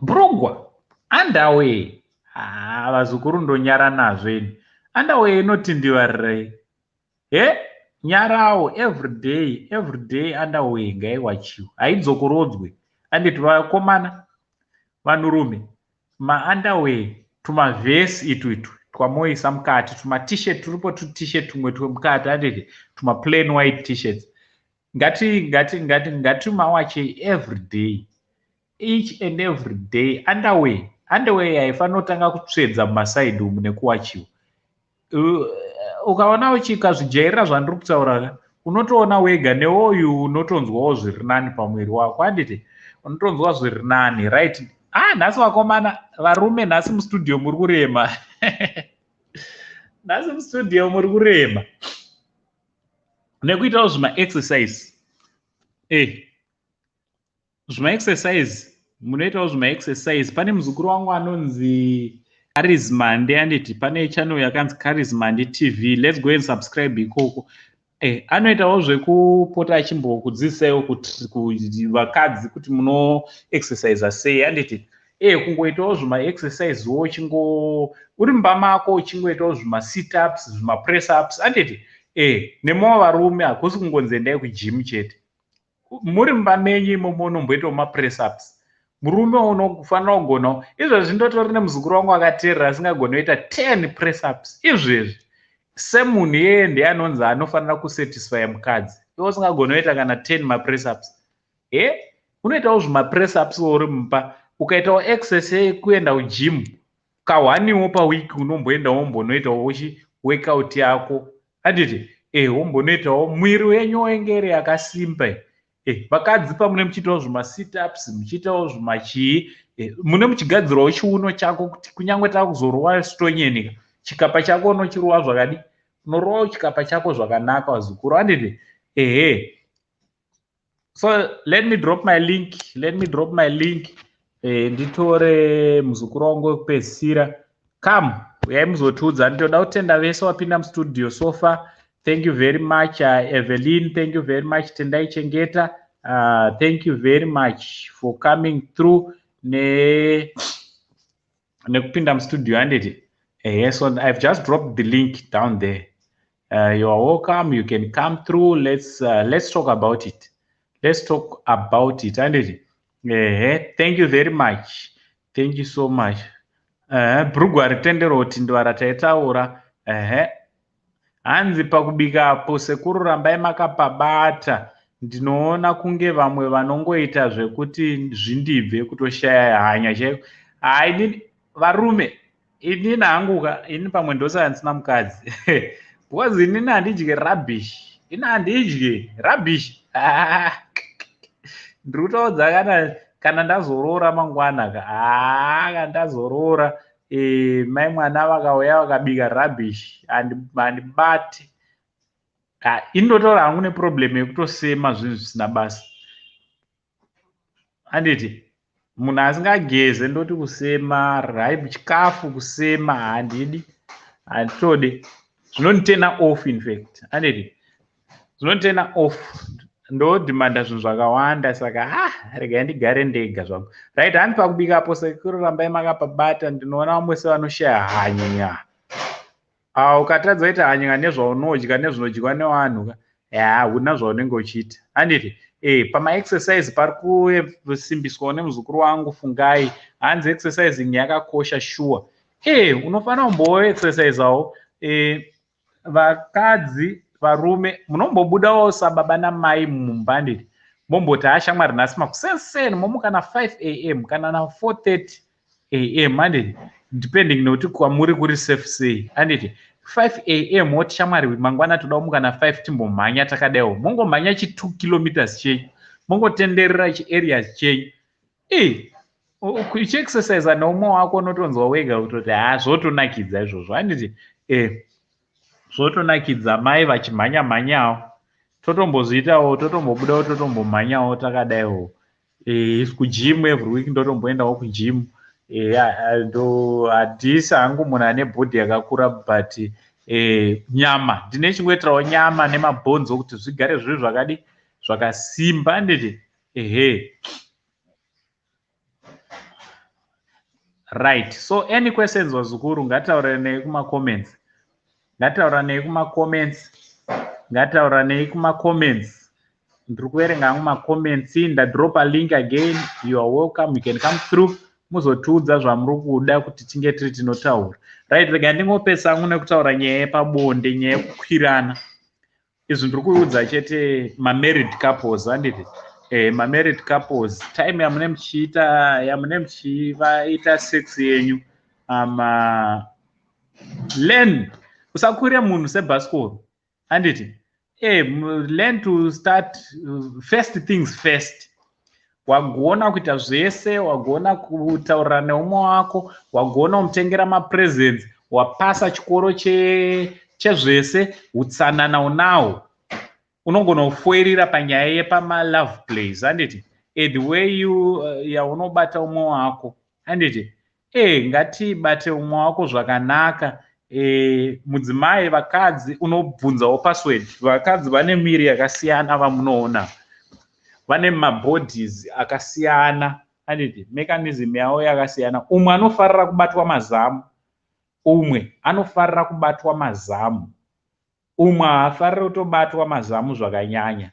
Bhurugwa underwear, vazukuru ndonyara nazvo ini. Underwear inotindivarirai. Nyarawo everyday underwear ngaiwachiwe, haidzokorodzwe. Handiti vakomana, vanhurume, maunderwear tumavhesi itu twamoisa mukati, tumatishet turipo, tutishet tumwe twemukati handiti, tumaplain white t-shirts. Ngatimawache everyday, each and every day. Underwear haifanira kutanga kutsvedza mumasaidi umu nekuwachiwa. Ukaona ukazvijairira zvandiri kutaura, unotoona wega neoyu unotonzwawo zviri nani pamwiri wako handiti, unotonzwa zviri nani. Right, nhasi vakomana, varume, nhasi mustudio muri kurema. Nhasi mustudio muri kurema nekuitawo zvima-exercise. Zvima-exercise, munoitawo zvima-exercise. Pane muzukuru wangu anonzi Charismande handiti, pane channel yakanzi Charismande TV. Let's go and subscribe ikoko. Anoitawo zvekupota achimbokudzidzisawo kuti vakadzi kuti muno exercise sei handiti. Kungoitawo zvima-exercise wo uri mumba mako uchingoitawo zvima-sit ups, zvima-press ups handiti. Nemowo varume hakusi kungonzi endai kugym chete. Muri mumba menyu imomo unomboitawo ma-press ups. Murume unofanira kugonawo. Izvezvi ndotori nemuzukuru wangu akateerera asingagona kuita 10 press ups. Izvezvi semunhu yeye ndiye anonzi anofanira kusatisfy mukadzi. Iwe usingagona kuita kana 10 ma-press ups. Unoitawo zvima-press ups uri mumba. Ukaitawo exercise yekuenda kugym ka1 pawiki, unomboenda wombonoitawo workout yako handiti. Wombonoitawo mwiri wenyu wengere yakasimba. Vakadzi pamune muchiitawo zvima-sit ups, muchiitawo zvimachii, mune muchigadzirawo chiuno chako kuti kunyange takuzorowa sitonyenika, chikapa chako unochirowa zvakadi, unorowawo chikapa chako zvakanaka vazukuru handiti. So let me drop my link. Nditore muzukuru wangu wekupedzisira. Come, uyai muzotiudza. Ndinoda kutenda vese wapinda mustudio so far. Thank you very much, Evelyn. Thank you very much, Tendai Chengeta. Thank you very much for coming through. nekupinda mustudio handiti. So I've just dropped the link down there. You are welcome. You can come through. Let's talk about it. Let's talk about it. Handiti. Thank you very much. Thank you so much. Brugwa ritendero kuti ndwara taitaura. Hanzi pakubikapo sekuru rambai makapabata. Ndinoona kunge vamwe vanongoita zvekuti zvindibve kutoshaya hanya chaiko. Inini varume, inini hanguka, ini pamwe ndosa handisina mukadzi. Because inini handidye rubbish. Ini handidye rubbish. Ndikutaudza kana ndazorora mangwana kana ndazorora mai mwana vakauya vakabika rubbish handibate. Indotaura hangu neproblem yekutosema zvinhu zvisina basa. Handiti munhu asingageze ndoti kusema, chikafu kusema handidi, handitodi. Zvinonditena off in fact. Handiti zvinonditena off. Ndodhimanda zvinhu zvakawanda saka regai ndigare ndega zvangu. Right, handi pakubikapo sekuru rambai makapabata. Ndinoona vamwe sevanoshaya hanya. Ukatadza kuita hanya nezvaunodya nezvinodyiwa nevanhu huna zvaunenge uchiita. Handiti pamaexercise pari kusimbiswawo nemuzukuru wangu Fungai. Hanzi exercising yakakosha sure. Unofanira kumboexercisawo. Vakadzi varume munombobudawo sababa namai mumba. Handiti momboti shamwari nhasi makusenseni momuka na 5 am kana na 4:30 am. Handiti depending nekuti kwamuri kuri safe sei. Handiti 5 am woti shamwari mangwana toda kumuka na 5 timbomhanya takadaiwo. Mongomhanya 2 kilometers chenyu, mongotenderera chiareas chenyu. Uchiexercise neumwe wako unotonzwa wega kutoti zvotonakidza izvozvo. Handiti zvotonakidza mai vachimhanya mhanyawo. Totombozviitawo, totombobudawo, totombomhanyawo takadaiwo. Kujimu every week ndotomboendawo kujimu. Hadisi hangu munhu ane bhodhi yakakura but nyama ndine chingoitirawo nyama nemabhonzo kuti zvigare zviri zvakadi zvakasimba. Handiti right. So any questions wazukuru ngatauranei kumacomments. Ngatauranei kumacomments. Ndiri kuverenga hangu macomments. Ndadropa link again. You are welcome. You can come through. Muzotiudza zvamuri kuda kuti tinge tiri tinotaura. Right, rega ndingopesa hangu nekutaura nyaya yepabonde, nyaya yekukwirana. Izvi ndiri kuudza chete married couples. Handiti married couples time yamune muchivaita sex yenyu learn usakwire munhu sebhasikoro. Handiti learn to start first things first. Wagona kuita zvese, wagona kutaurira neumwe wako, wagona kumutengera mapresents, wapasa chikoro chezvese, utsanana unawo. Unogona kufoirira panyaya yepamalove plays. Handiti the way yaunobata umwe wako. Handiti ngatibate umwe wako zvakanaka. Mudzimai, vakadzi unobvunzawo password. Vakadzi vane miri yakasiyana vamunoona. Vane mabodies akasiyana. Handiti mechanism yavo yakasiyana. Umwe anofarira kubatwa mazamu. Umwe anofarira kubatwa mazamu. Umwe haafariri kutobatwa mazamu zvakanyanya.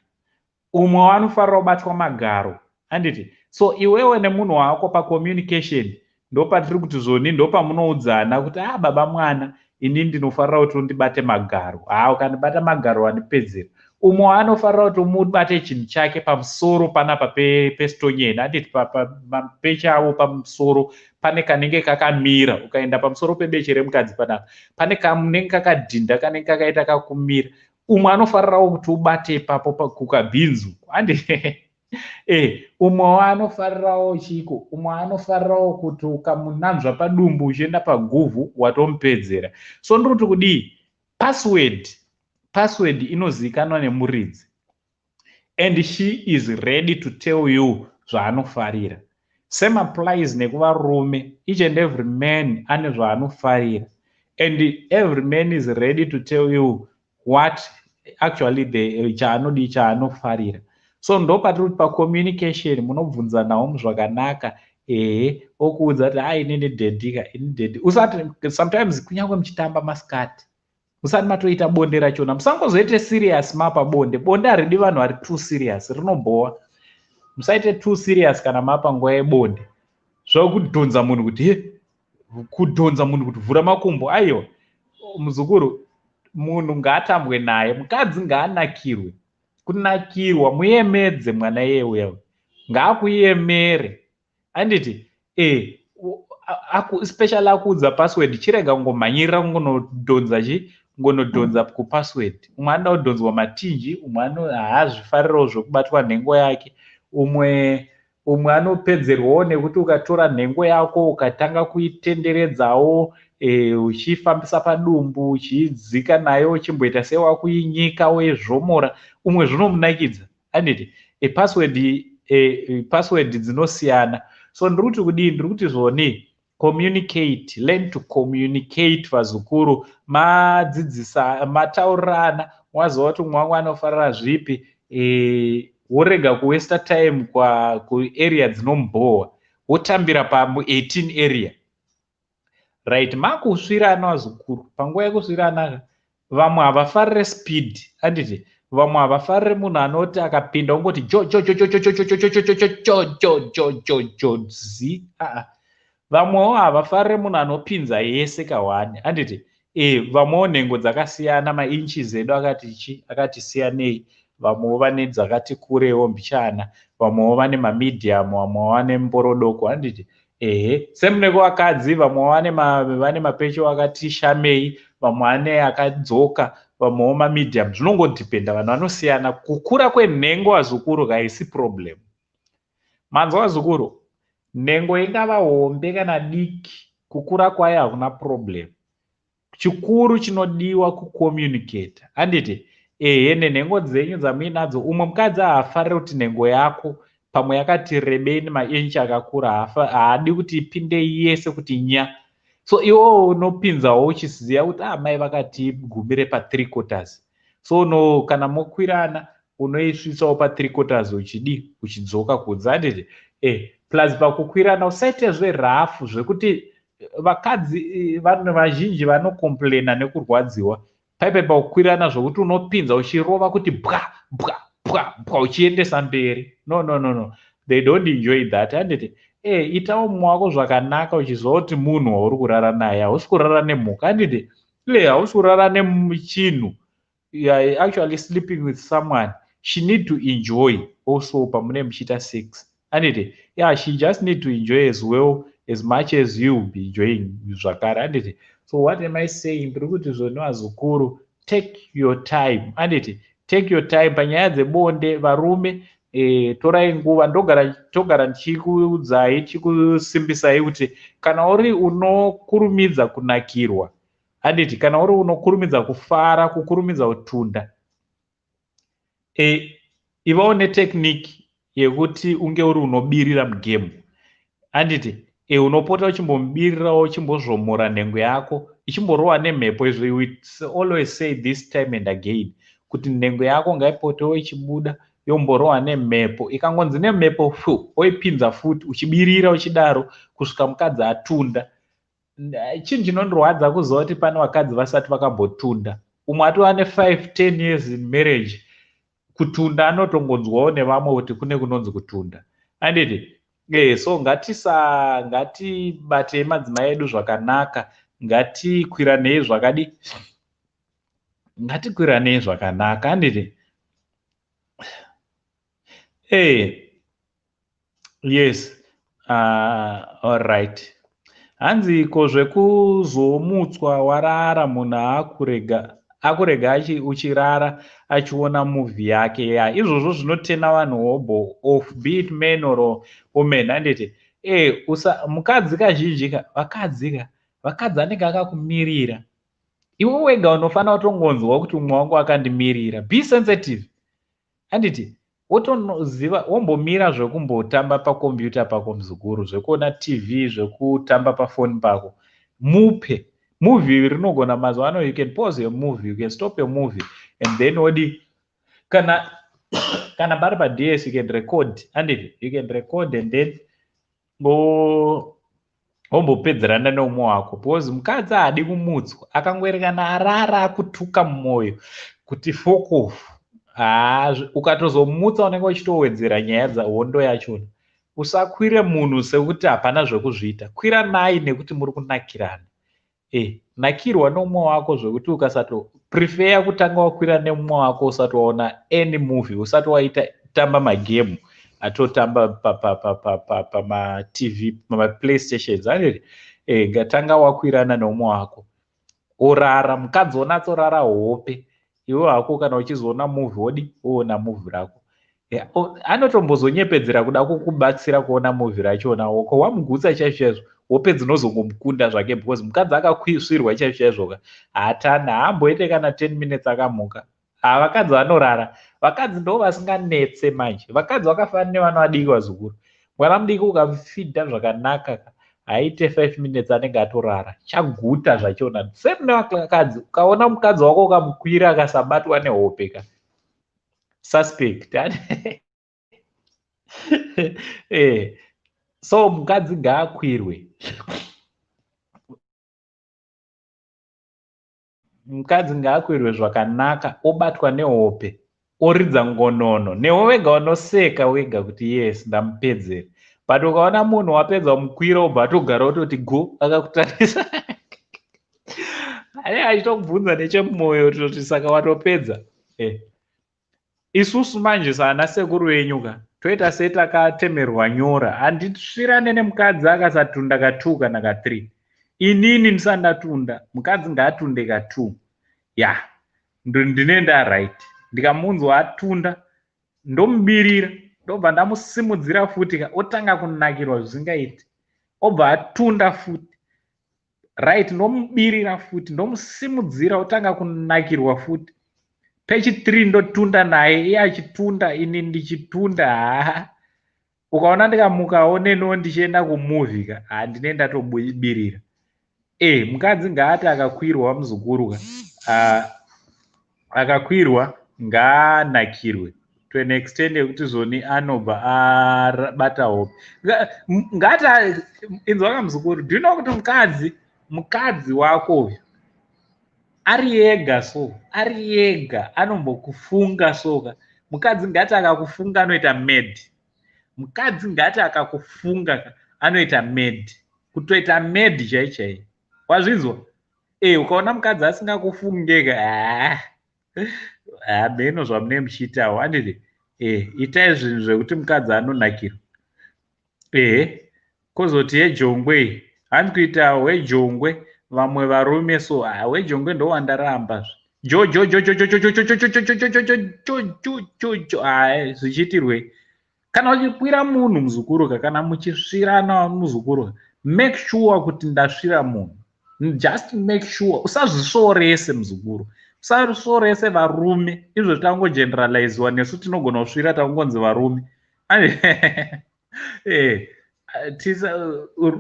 Umwe anofarira kubatwa magaro. Handiti so iwewe nemunhu wako pacommunication ndopatiri kuti zvoni ndopamunoudzana kuti baba mwana ini ndinofarira kuti undibate magaro. Ukandibata magaro wandipedzera. Umwe anofarira kuti umubate chinhu chake pamusoro panapa pestonyeni. Handiti pechavo pamusoro pane kanenge kakamira. Ukaenda pamusoro pebeche remukadzi panapa pane kanenge kakadhinda kanenge kakaita kakumira. Umwe anofarirawo kuti ubate ipapo kukabhinzu. Handiti umwe anofarirawo chiko. Umwe anofarirawo kuti ukamunanzva padumbu uchienda paguvhu watomupedzera. So ndiri kuti kudii password inozivikanwa nemuridzi. And she is ready to tell you zvaanofarira. Same applies nekuvarume. Each and every man ane zvaanofarira. And every man is ready to tell you what actually chaanofarira. So ndopatiri kuti pacommunication munobvunzanawo zvakanaka. okuudza kuti inini dhendika usati sometimes kunyange muchitamba masikati musati matoita bonde rachona musangozoite serious mapa bonde haridi vanhu vari too serious rinombowa. Musaite too serious kana mapa nguva yebonde zvakudhonza munhu kuti kudhonza munhu kuti vhura makumbo. Aiwa muzukuru, munhu ngaatambwe naye, mukadzi ngaanakirwe. Kunakirwa muemedze mwana yeuya ngaakuemere. Anditi especially akuudza password chirega kungomhanyirira kungonodhonza kupassword. Umwe anoda kudhonzwa matinji, umwe haazvifarirawo zvokubatwa nhengo yake, umwe anopedzerwawo nekuti ukatora nhengo yako ukatanga kuitenderedzawo uchifambisa padumbu uchiidzika nayo uchimboita sewakuinyika wezvomora, umwe zvinomunakidza. Anditi password dzinosiyana. So ndiri kuti kudii, ndiri kuti zvoni communicate, learn to communicate. Vazukuru madzidzisa, mataurirana, waziva kuti umwe wangu anofarira zvipi, worega kuwesta time kuarea dzinombowa, wotambira pamu18 area. Right, makusvirana vazukuru. Panguva yekusvirana vamwe havafarire speed. Anditi vamwe havafarire munhu anoti akapinda ungoti zi. Vamwewo havafarire munhu anopinza yese kahwani. Anditi vamwewo nhengo dzakasiyana, mainches edu akati siyanei. Vamwewo vane dzakati kurewo mbichana, vamwewo vane mamedium, vamwewo vane mborodoko. Anditi semune kuvakadzi, vamwe vane mapecho akati shamei, vamwe vane akadzoka, vamwewo mamedium. Zvinongodhipenda, vanhu vanosiyana. Kukura kwenhengo vazukuru haisi problem. Manzwa vazukuru, nhengo ingava hombe kana diki, kukura kwayo hakuna problem. Chikuru chinodiwa kucommunicate. Anditi nenhengo dzenyu dzamuinadzo, umwe mukadzi haafariri kuti nhengo yako pamwe yakati rebei mainchi akakura, haadi kuti ipinde yese kuti nya. So iwo unopinzawo uchiziva kuti mai vakati gumire pa3/4. So kana mokwirana unoisvisawo pa3/4 uchidzoka kunze. Anditi plus pakukwirana usaite zverafu zvekuti vakadzi vanhu vazhinji vanokomplena nekurwadziwa paipe pakukwirana zvokuti unopinza uchirova kuti bwa bwa bwa bwa uchiendesa mberi. No, they don't enjoy that. Anditi itawo mumwe wako zvakanaka uchiziva kuti munhu wauri kurara naye hausi kurara nemhuka. Anditi hausi kurara nechinhu. You are actually sleeping with someone. She need to enjoy also pamune muchiita sex. Anditi she just need to enjoy as well as much as you be enjoying zvakare. Anditi so what am I saying? Ndiri kuti zvoni vazukuru, take your time. Anditi take your time panyaya dzebonde. Varume torai nguva. Togara ndichikuudzai, chikusimbisai kuti kana uri unokurumidza kunakirwa, anditi kana uri unokurumidza kufara, kukurumidza kutunda, ivawo netekiniki yekuti unge uri unobirira mugemu. Anditi unopota uchimbomubirirawo, uchimbozvomora nhengo yako ichimborohwa nemhepo. Izvi we always say this time and again kuti nhengo yako ngaipotewo ichibuda yomborohwa nemhepo. Ikangonzi nemhepo oipinza futi uchibirira uchidaro kusvika mukadzi atunda. Chinhu chinondorwadza kuziva kuti pane vakadzi vasati vakambotunda. Umwe atova ne5-10 years in marriage, kutunda anotongonzwawo nevamwe kuti kune kunonzi kutunda. Anditi so ngatibatei madzimai edu zvakanaka, ngatikwiranei zvakadi, ngatikwiranei zvakanaka. Anditi yes, all right. Hanzi ko zvekuzomutswa warara munhu akurega uchirara achiona movie yake izvozvo zvinotena vanhu hobo of be it men or women. Anditi mukadzi kazhinji vakadzi anenge akakumirira, iwe wega unofanira kutongonzwa kuti umwe wangu akandimirira. Be sensitive. Anditi wotoziva, wombomira zvekumbotamba pakombiyuta pako muzukuru, zvekuona TV, zvekutamba pafoni pako, mupe movie rinogona mazuva ano. You can pause your movie, you can stop your movie, and then wodi kana pari pa DS you can record. Anditi you can record and then wombopedzerana neumwe wako, because mukadzi haadi kumutswa, akangoerekana arara akutuka mumwoyo kuti fokofu. Ukatozomutsa unenge uchitowedzera nyaya dzahondo yachona. Usakwire munhu sekuti hapana zvekuzviita, kwira naye nekuti muri kunakirana. Nakirwa nomumwe wako zvekuti ukasato prefer kutanga wakwira nemumwe wako usati waona any movie, usati waita tamba magemu atotamba pama-TV, pama-playstations, gatanga wakwirana nomumwe wako. Orara, mukadzi onatsorara hope. Iwe hako kana uchizoona movie wodi, woona movie rako. Anotombozonyepedzera kuda kukubatsira kuona movie rachona, woko wamugutsa chaizvo hope dzinozongomukunda zvake, because mukadzi akakwisvirwa chaizvo hatana, haamboite kana 10 minutes akamuka. Vakadzi vanorara, vakadzi ndo vasinganetse manje. Vakadzi vakafanana nevanovadiki vazukuru. Mwana mudiki ukamufidha zvakanaka haite 5 minutes anenge atorara, chaguta zvachona. Same nevakadzi, ukaona mukadzi wako ukamukwira akasabatwa nehope ka suspect. So mukadzi ngaakwirwe. Mukadzi ngaakwirwe zvakanaka, obatwa nehope, oridza ngonono. Newe wega unoseka wega kuti yes, ndamupedzera. But ukaona munhu wapedza mukwira obva atogara utoti go akakutarisa. Achitokubvunza nechemumwoyo kuti saka watopedza. Isusu manje sana sekuru wenyuka toita setakatemerwa nyora. Handisvirane nemukadzi akasatunda ka2 kana ka3. Inini ndisandatunda, mukadzi ngaatunde ka2. Ndinenda right. Ndikamunzwa atunda, ndomubirira, ndobva ndamusimudzira futi, otanga kunakirwa zvisingaiti. Obva atunda futi. Right, ndomubirira futi, ndomusimudzira, otanga kunakirwa futi. Pechi3 ndotunda naye, iye achitunda, ini ndichitunda. Ukaona ndikamukawo neno ndichienda kumovie ka, handinenda tobirira. Mukadzi ngaati akakwirwa muzukuru akakwirwa ngaanakirwe to an extent yekuti zvoni anobva abata hope. Ngati inzwa kamuzukuru, do you know kuti mukadzi wako uyu ari ega anombokufunga soka. Mukadzi ngati akakufunga anoita mad. Mukadzi ngati akakufunga anoita mad. Kutoita mad chaichai. Wazvinzwa? Ukaona mukadzi asingakufungeka, beno zvamune muchiitawo, handiti? Itai zvinhu zvekuti mukadzi anonakirwa. Kozoti hejongwe, hanzi kuita wejongwe, vamwe varume so, wejongwe ndo wandaramba. Zvichiitirwe. Kana uchikwira munhu muzukuru, kana muchisvirana muzukuru, make sure kuti ndasvira munhu. Just make sure. Usazvisorese muzukuru. Usazvisorese varume. Izvo tangogeneralizewa nesu tinogona kusvira tangonzi varume.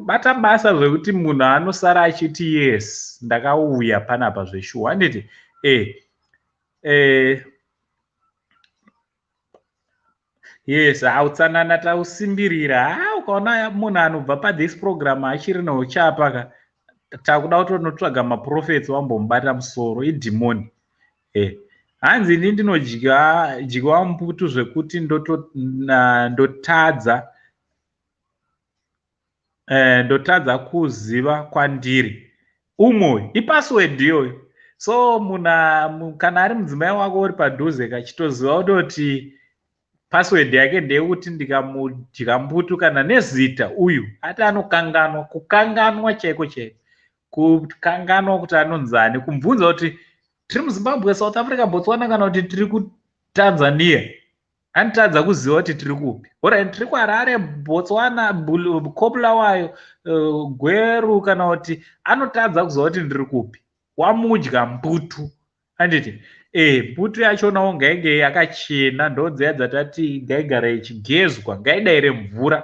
Bata basa zvekuti munhu anosara achiti yes, ndakauya panapa zveshuwa. Handiti? Yes, utsanana tausimbirira. Ukaona munhu anobva pathis program achiri neuchapa ka, takuda kutonotsvaga maprofets wambomubata musoro, idhimoni. Hanzi ini ndinodyiwa mputu zvekuti ndotadza kuziva kwandiri. Umwe ipassword iyoyo. So kana ari mudzimai wako uri padhuze kachitoziva kuti password yake ndeyekuti ndikamudya mputu kana nezita uyu ati anokanganwa, kukanganwa chaiko chaiko. Kukanganwa kuti anonzani, kumubvunza kuti tiri muZimbabwe, South Africa, Botswana kana kuti tiri kuTanzania. Anotadza kuziva kuti tiri kupi. Ora tiri kuHarare, Botswana, Bulawayo, Gweru kana kuti anotadza kuziva kuti ndiri kupi. Wamudya mputu. Handiti? Mputu yachonawo ngainge yakachena, ndodziya dzatati ngaigara ichigezwa, ngaidaire mvura.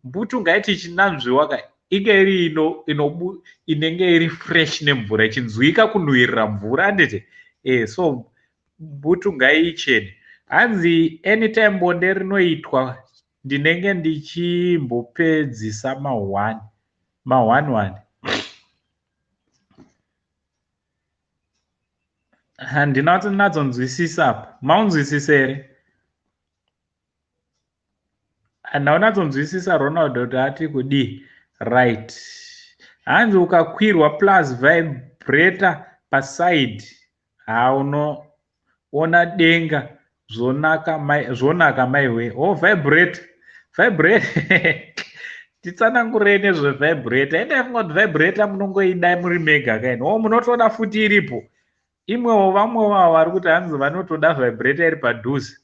Mputu ngaiti ichinanzviwa ka inge iri inenge iri fresh nemvura ichinzwika kunhuhwirira mvura. Handiti? So mputu ngaichene. Hanzi anytime bonde rinoitwa ndinenge ndichimbopedzisa ma1 handina kuti natsonzwisisa apa. Maunzwisisa here? Handaunatsonzwisisa Ronaldo kuti ati kudii? Right. Hanzi ukakwirwa plus vibrator paside unoona denga zvonaka maiwe. Oh, vibrator titsanangurei nezvevibrator. Endafunga kuti vibrator munongoida muri mega kaini. Oh, munotoda futi iripo. Imwewo vamwe vavo vari kuti hanzi vanotoda vibrator iri padhuze.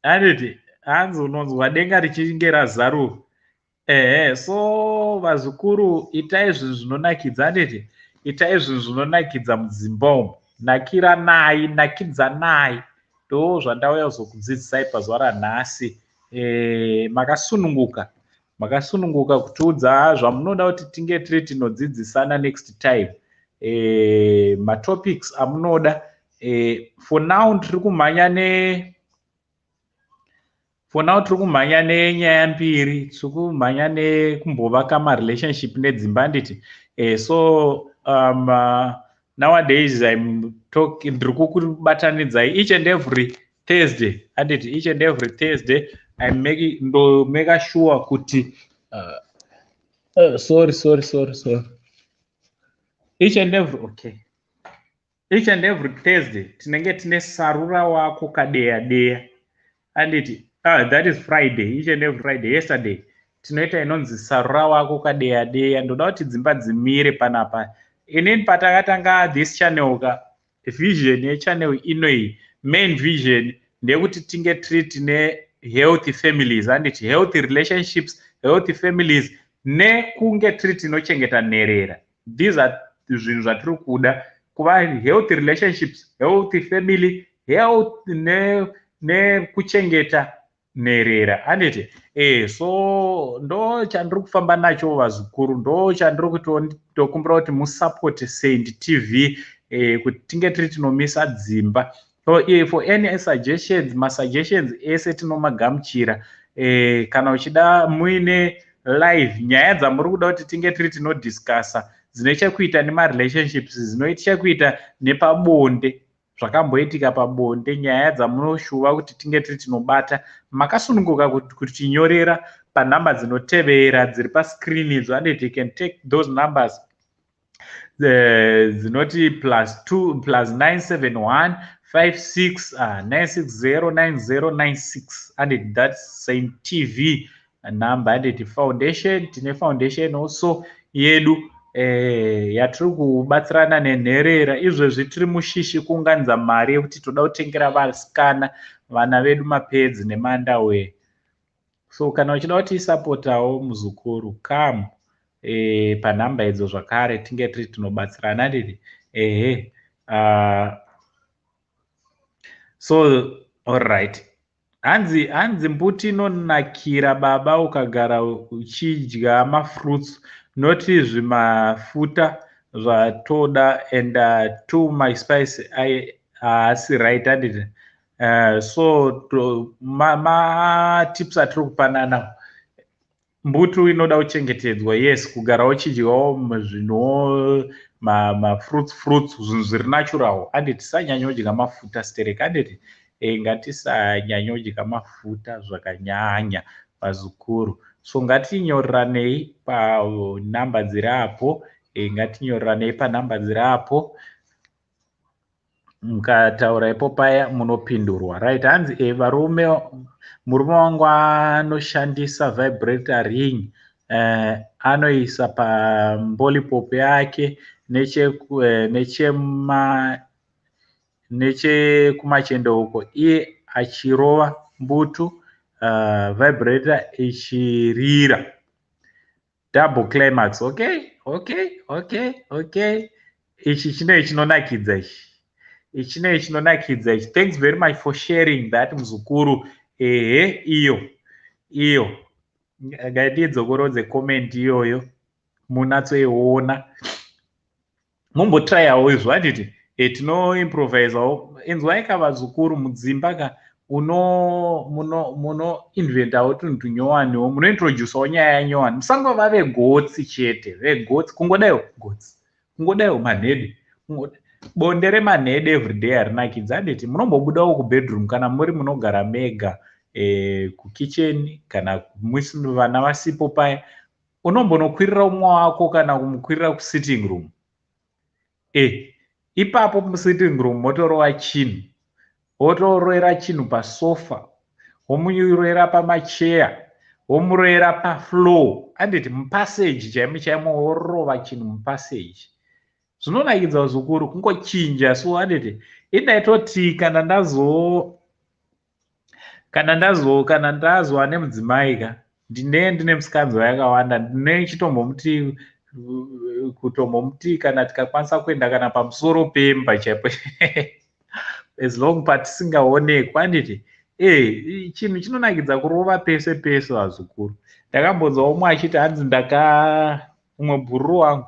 Handiti hanzi unonzwa denga richinge razaruka. So vazukuru, itai zvinhu zvinonakidza. Handiti itai zvinhu zvinonakidza mudzimba umu. Nakidzanai. Ndo zvandauya kuzokudzidzisai pazuva ranhasi. Makasununguka kutiudza zvamunoda kuti tinge tiri tinodzidzisana next time. Matopics amunoda. For now tiri kumhanya nenyaya mbiri. Tiri kumhanya nekumbovaka marelationship nedzimba. Handiti so nowadays ndiri kukubatanidzai each and every Thursday. Handiti each and every Thursday make sure kuti sorry. Each and every Thursday tinenge tine sarura wako kadeya. Handiti that is Friday. Each and every Friday. Yesterday tinoita inonzi sarura wako kadeya. Ndoda kuti dzimba dzimire panapa. Inini patakatanga this channel vision yechannel inoi, main vision ndekuti tinge tiri tine healthy families. Handiti healthy relationships, healthy families, nekunge tiri tinochengeta nherera. These are zvinhu zvatiri kuda, kuva healthy relationships, healthy family, health nekuchengeta nherera. Handiti so ndo chandiri kufamba nacho vazukuru. Ndo chandiri kutokumbira kuti musupport Saint TV kuti tinge tiri tinomisa dzimba. So for any suggestions, masuggestions ese tinomagamuchira. Kana uchida muine live nyaya dzamuri kuda kuti tinge tiri tinodiscussa dzine chekuita nemarelationships, dzinoita chekuita nepabonde, zvakamboitika pabonde, nyaya dzamunoshuva kuti tinge tiri tinobata, makasununguka kuti tinyorera panhamba dzinotevera dziri pascreen idzo. And you can take those numbers dzinoti +971 56 960 9096. And that's Saint TV number. And foundation tine foundation also yedu yatiri kubatsirana nenherera. Izvezvi tiri mushishi kuunganidza mari yekuti toda kutengera vasikana vana vedu mapedzi nemandawe. So kana uchida kuti isapotawo muzukuru, come panhamba idzo zvakare tinge tiri tinobatsirana. Nditi so alright. Hanzi mbuti inonakira baba ukagara uchidya mafruits, noti zvimafuta zvatoda and to my spice asi right. Handiti so tips atiri kupanana. Mbutu inoda kuchengetedzwa. Yes, kugara uchidyawo zvino fruits zvinhu zviri natural. Handiti tisanyanyodya mafuta stereka. Handiti ngatisanyanyodya mafuta zvakanyanya vazukuru. So ngatinyoreranei panhamba dziri apo. Ngatinyoreranei panhamba dziri apo. Mukataura ipo paya munopindurwa. Right. Hanzi murume wangu anoshandisa vibrator ring. Anoisa pambolipopu yake nechekumachendo uko, iye achirova mbutu, vibrator ichirira. Double climax. Okay. Ichi chinoi chinonakidza ichi. Thanks very much for sharing that muzukuru. Iyo ngaidzokorodze comment iyoyo munatsoiona. Mumbotryawo izvo. Handiti tinoimprovisawo. Inzwai vazukuru mudzimba muno inventawo tunhu tunyowaniwo, muno introducewo nyaya yanyowani. Musangova vegotsi chete, vegotsi, kungodaiwo gotsi, kungodaiwo manhede, bonde remanhede everyday harinakidzi. Handiti munombobudawo kubedroom kana muri munogara mega, kukicheni kana vana vasipo paya, unombonokwirira umwe wako kana kumukwirira kusitting room. Ipapo musitting room motorova chinhu, wotoroera chinhu pasofa, womuroera pamacheya, womuroera pafloor. Handiti mupaseji chaimo chaimo, worova chinhu mupaseji. Zvinonakidza zvikuru kungochinja. So handiti indaitoti kana ndazova nemudzimai ka, ndine musikanzi yakawanda, ndine chitombomuti kutombomuti kana tikakwanisa kuenda kana pamusoro pemba chaipo as long patisingaonekwa. Handiti chinhu chinonakidza kurova pese pese hazvikuru. Ndakambonzwa umwe achiti hanzi umwe bhururu wangu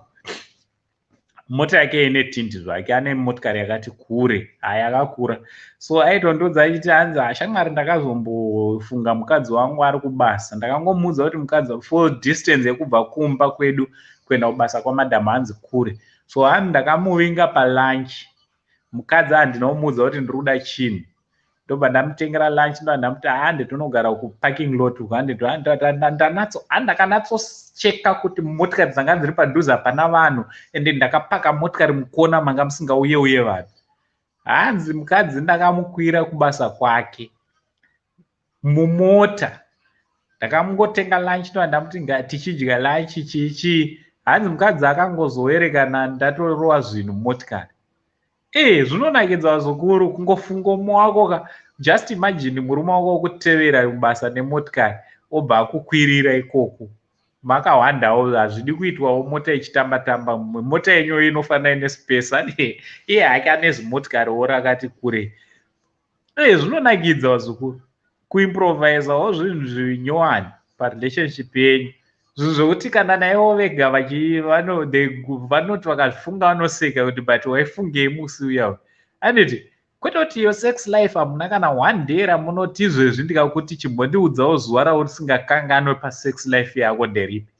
mota yake ine tindi zvake, ane motikari yakati kure, yakakura. So aitondodza achiti hanzi shamwari ndakazombofunga mukadzi wangu ari kubasa, ndakangomuudza kuti mukadzi for distance yekubva kumba kwedu kuenda kubasa kwamadhamu hanzi kure. So hanzi ndakamuvinga palunch, mukadzi handinomuudza kuti ndiri kuda chinhu, ndobva ndamutengera lunch, ndoandamuti nditonogara kuparking lot. Ndakanatsocheka kuti motikari dzanga dziri padhuze hapana vanhu, ende ndakapaka motikari mukona manga musingauye vanhu. Hanzi mukadzi ndakamukwira kubasa kwake mumota, ndakamungotenga lunch, ndoandamuti tichidya lunch chichi. Hanzi mukadzi akangozoerekana ndatorova zvinhu motikari. Zvinonakidza zvikuru kungofunga umwe wako ka. Just imagine murume wako wokutevera kubasa nemotikari, obva akukwirira ikoko, makahwandawo. Hazvidi kuitwawo mota ichitamba-tamba. Mota yenyu inofanira ine space. Iye hake ane zimotikariwo rakati kure. Zvinonakidza zvikuru kuimprovisawo zvinhu zvinyowani parelationship yenyu, zvinhu zvokuti kana naivo vega vanoti vakazvifunga vanoseka kuti but waifungei musi uya. Handiti kwete kuti iyo sex life hamuna kana one day ramunoti izvezvi ndikakuti chimbondiudzawo zuva raurisingakanganwe pasex life yako nderipi.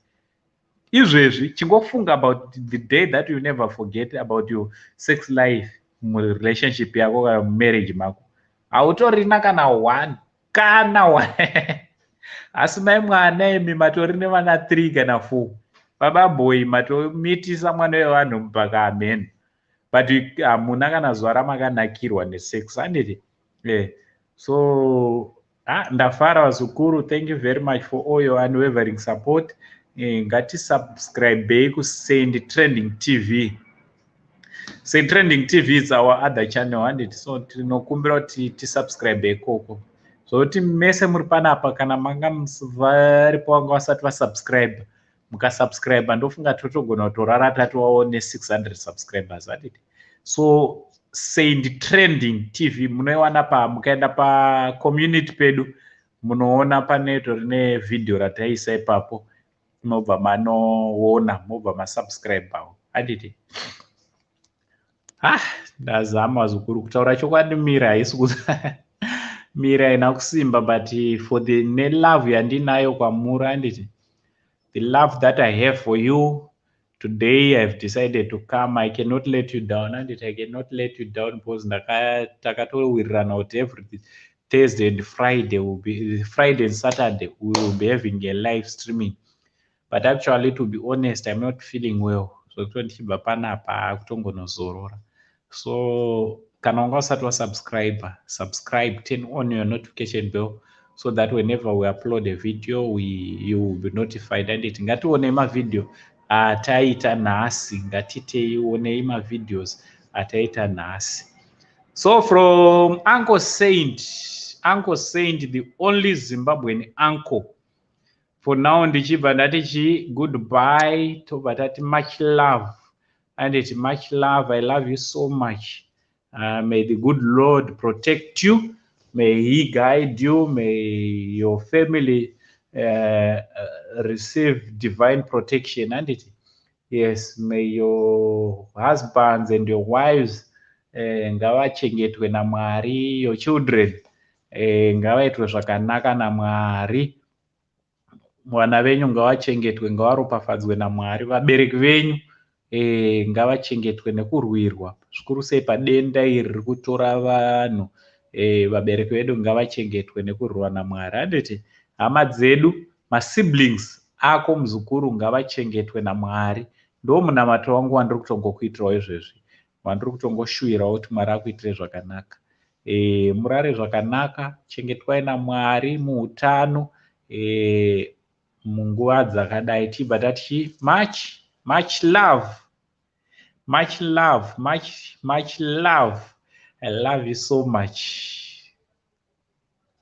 Izvezvi chingofunga about the day that you never forget about your sex life murelationship yako kana mumarriage mako. Hautorina kana one asi mai mwana imi matori nevana 3 kana 4. Baba boy matomitisa mwana wevanhu mpaka amen, but hamuna kana zuva ramakanakirwa nesex. Handiti so ndafara zvikuru. Thank you very much for all your unwavering support. Ngatisubscribei kuSend Trending TV. Send Trending TV is our other channel. Handiti so tinokumbira kuti tisubscribe ikoko. Zvokuti mese muri panapa kana manga varipo vanga vasati vasubscribe, mukasubscribe ndofunga totogona kutorara tatovawo ne600 subscribers. Handiti so Send Trending TV munoiwana mukaenda pacommunity pedu munoona panetori nevidhio rataisa ipapo, mobva manoona, mobva masubscribewo. Handiti ndazama zvikuru kutaura chokwadi. Mira haisi mira haina kusimba, but for the nelove yandinayo kwamuri. Handiti the love that I have for you today, I've decided to come. I cannot let you down. Handiti I cannot let you down because takatowirirana kuti every Thursday and Friday and Saturday we will be having a live streaming, but actually to be honest I'm not feeling well, so ndichibva panapa kutongonozorora. So kana wanga usati subscribe, turn on your notification bell so that whenever we upload a video you will be notified. Handiti ngatione mavideo ataita nhasi, ngatiteione mavideos ataita nhasi. So from Uncle Saint, the only Zimbabwean uncle. For now, ndichibva ndatichi goodbye, tobva tati much love. Handiti much love. I love you so much. May the good Lord protect you. May He guide you. May your family receive divine protection. Handiti yes, may your husbands and your wives ngavachengetwe naMwari, your children ngavaitwe zvakanaka naMwari. Vana venyu ngavachengetwe, ngavaropafadzwe naMwari. Vabereki venyu ngavachengetwe nekurwirwa, zvikuru sei padenda iri riri kutora vanhu. Vabereki vedu ngavachengetwe nekurwirwa naMwari. Handiti hama dzedu, masiblings ako muzukuru ngavachengetwe naMwari. Ndo munamato wangu wandiri kutongokuitirawo izvezvi, wandiri kutongoshuvirawo kuti Mwari akuitire zvakanaka. Murare zvakanaka, chengetwai naMwari muutano munguva dzakadai. Tibva tati much love, much love, much love. I love you so much.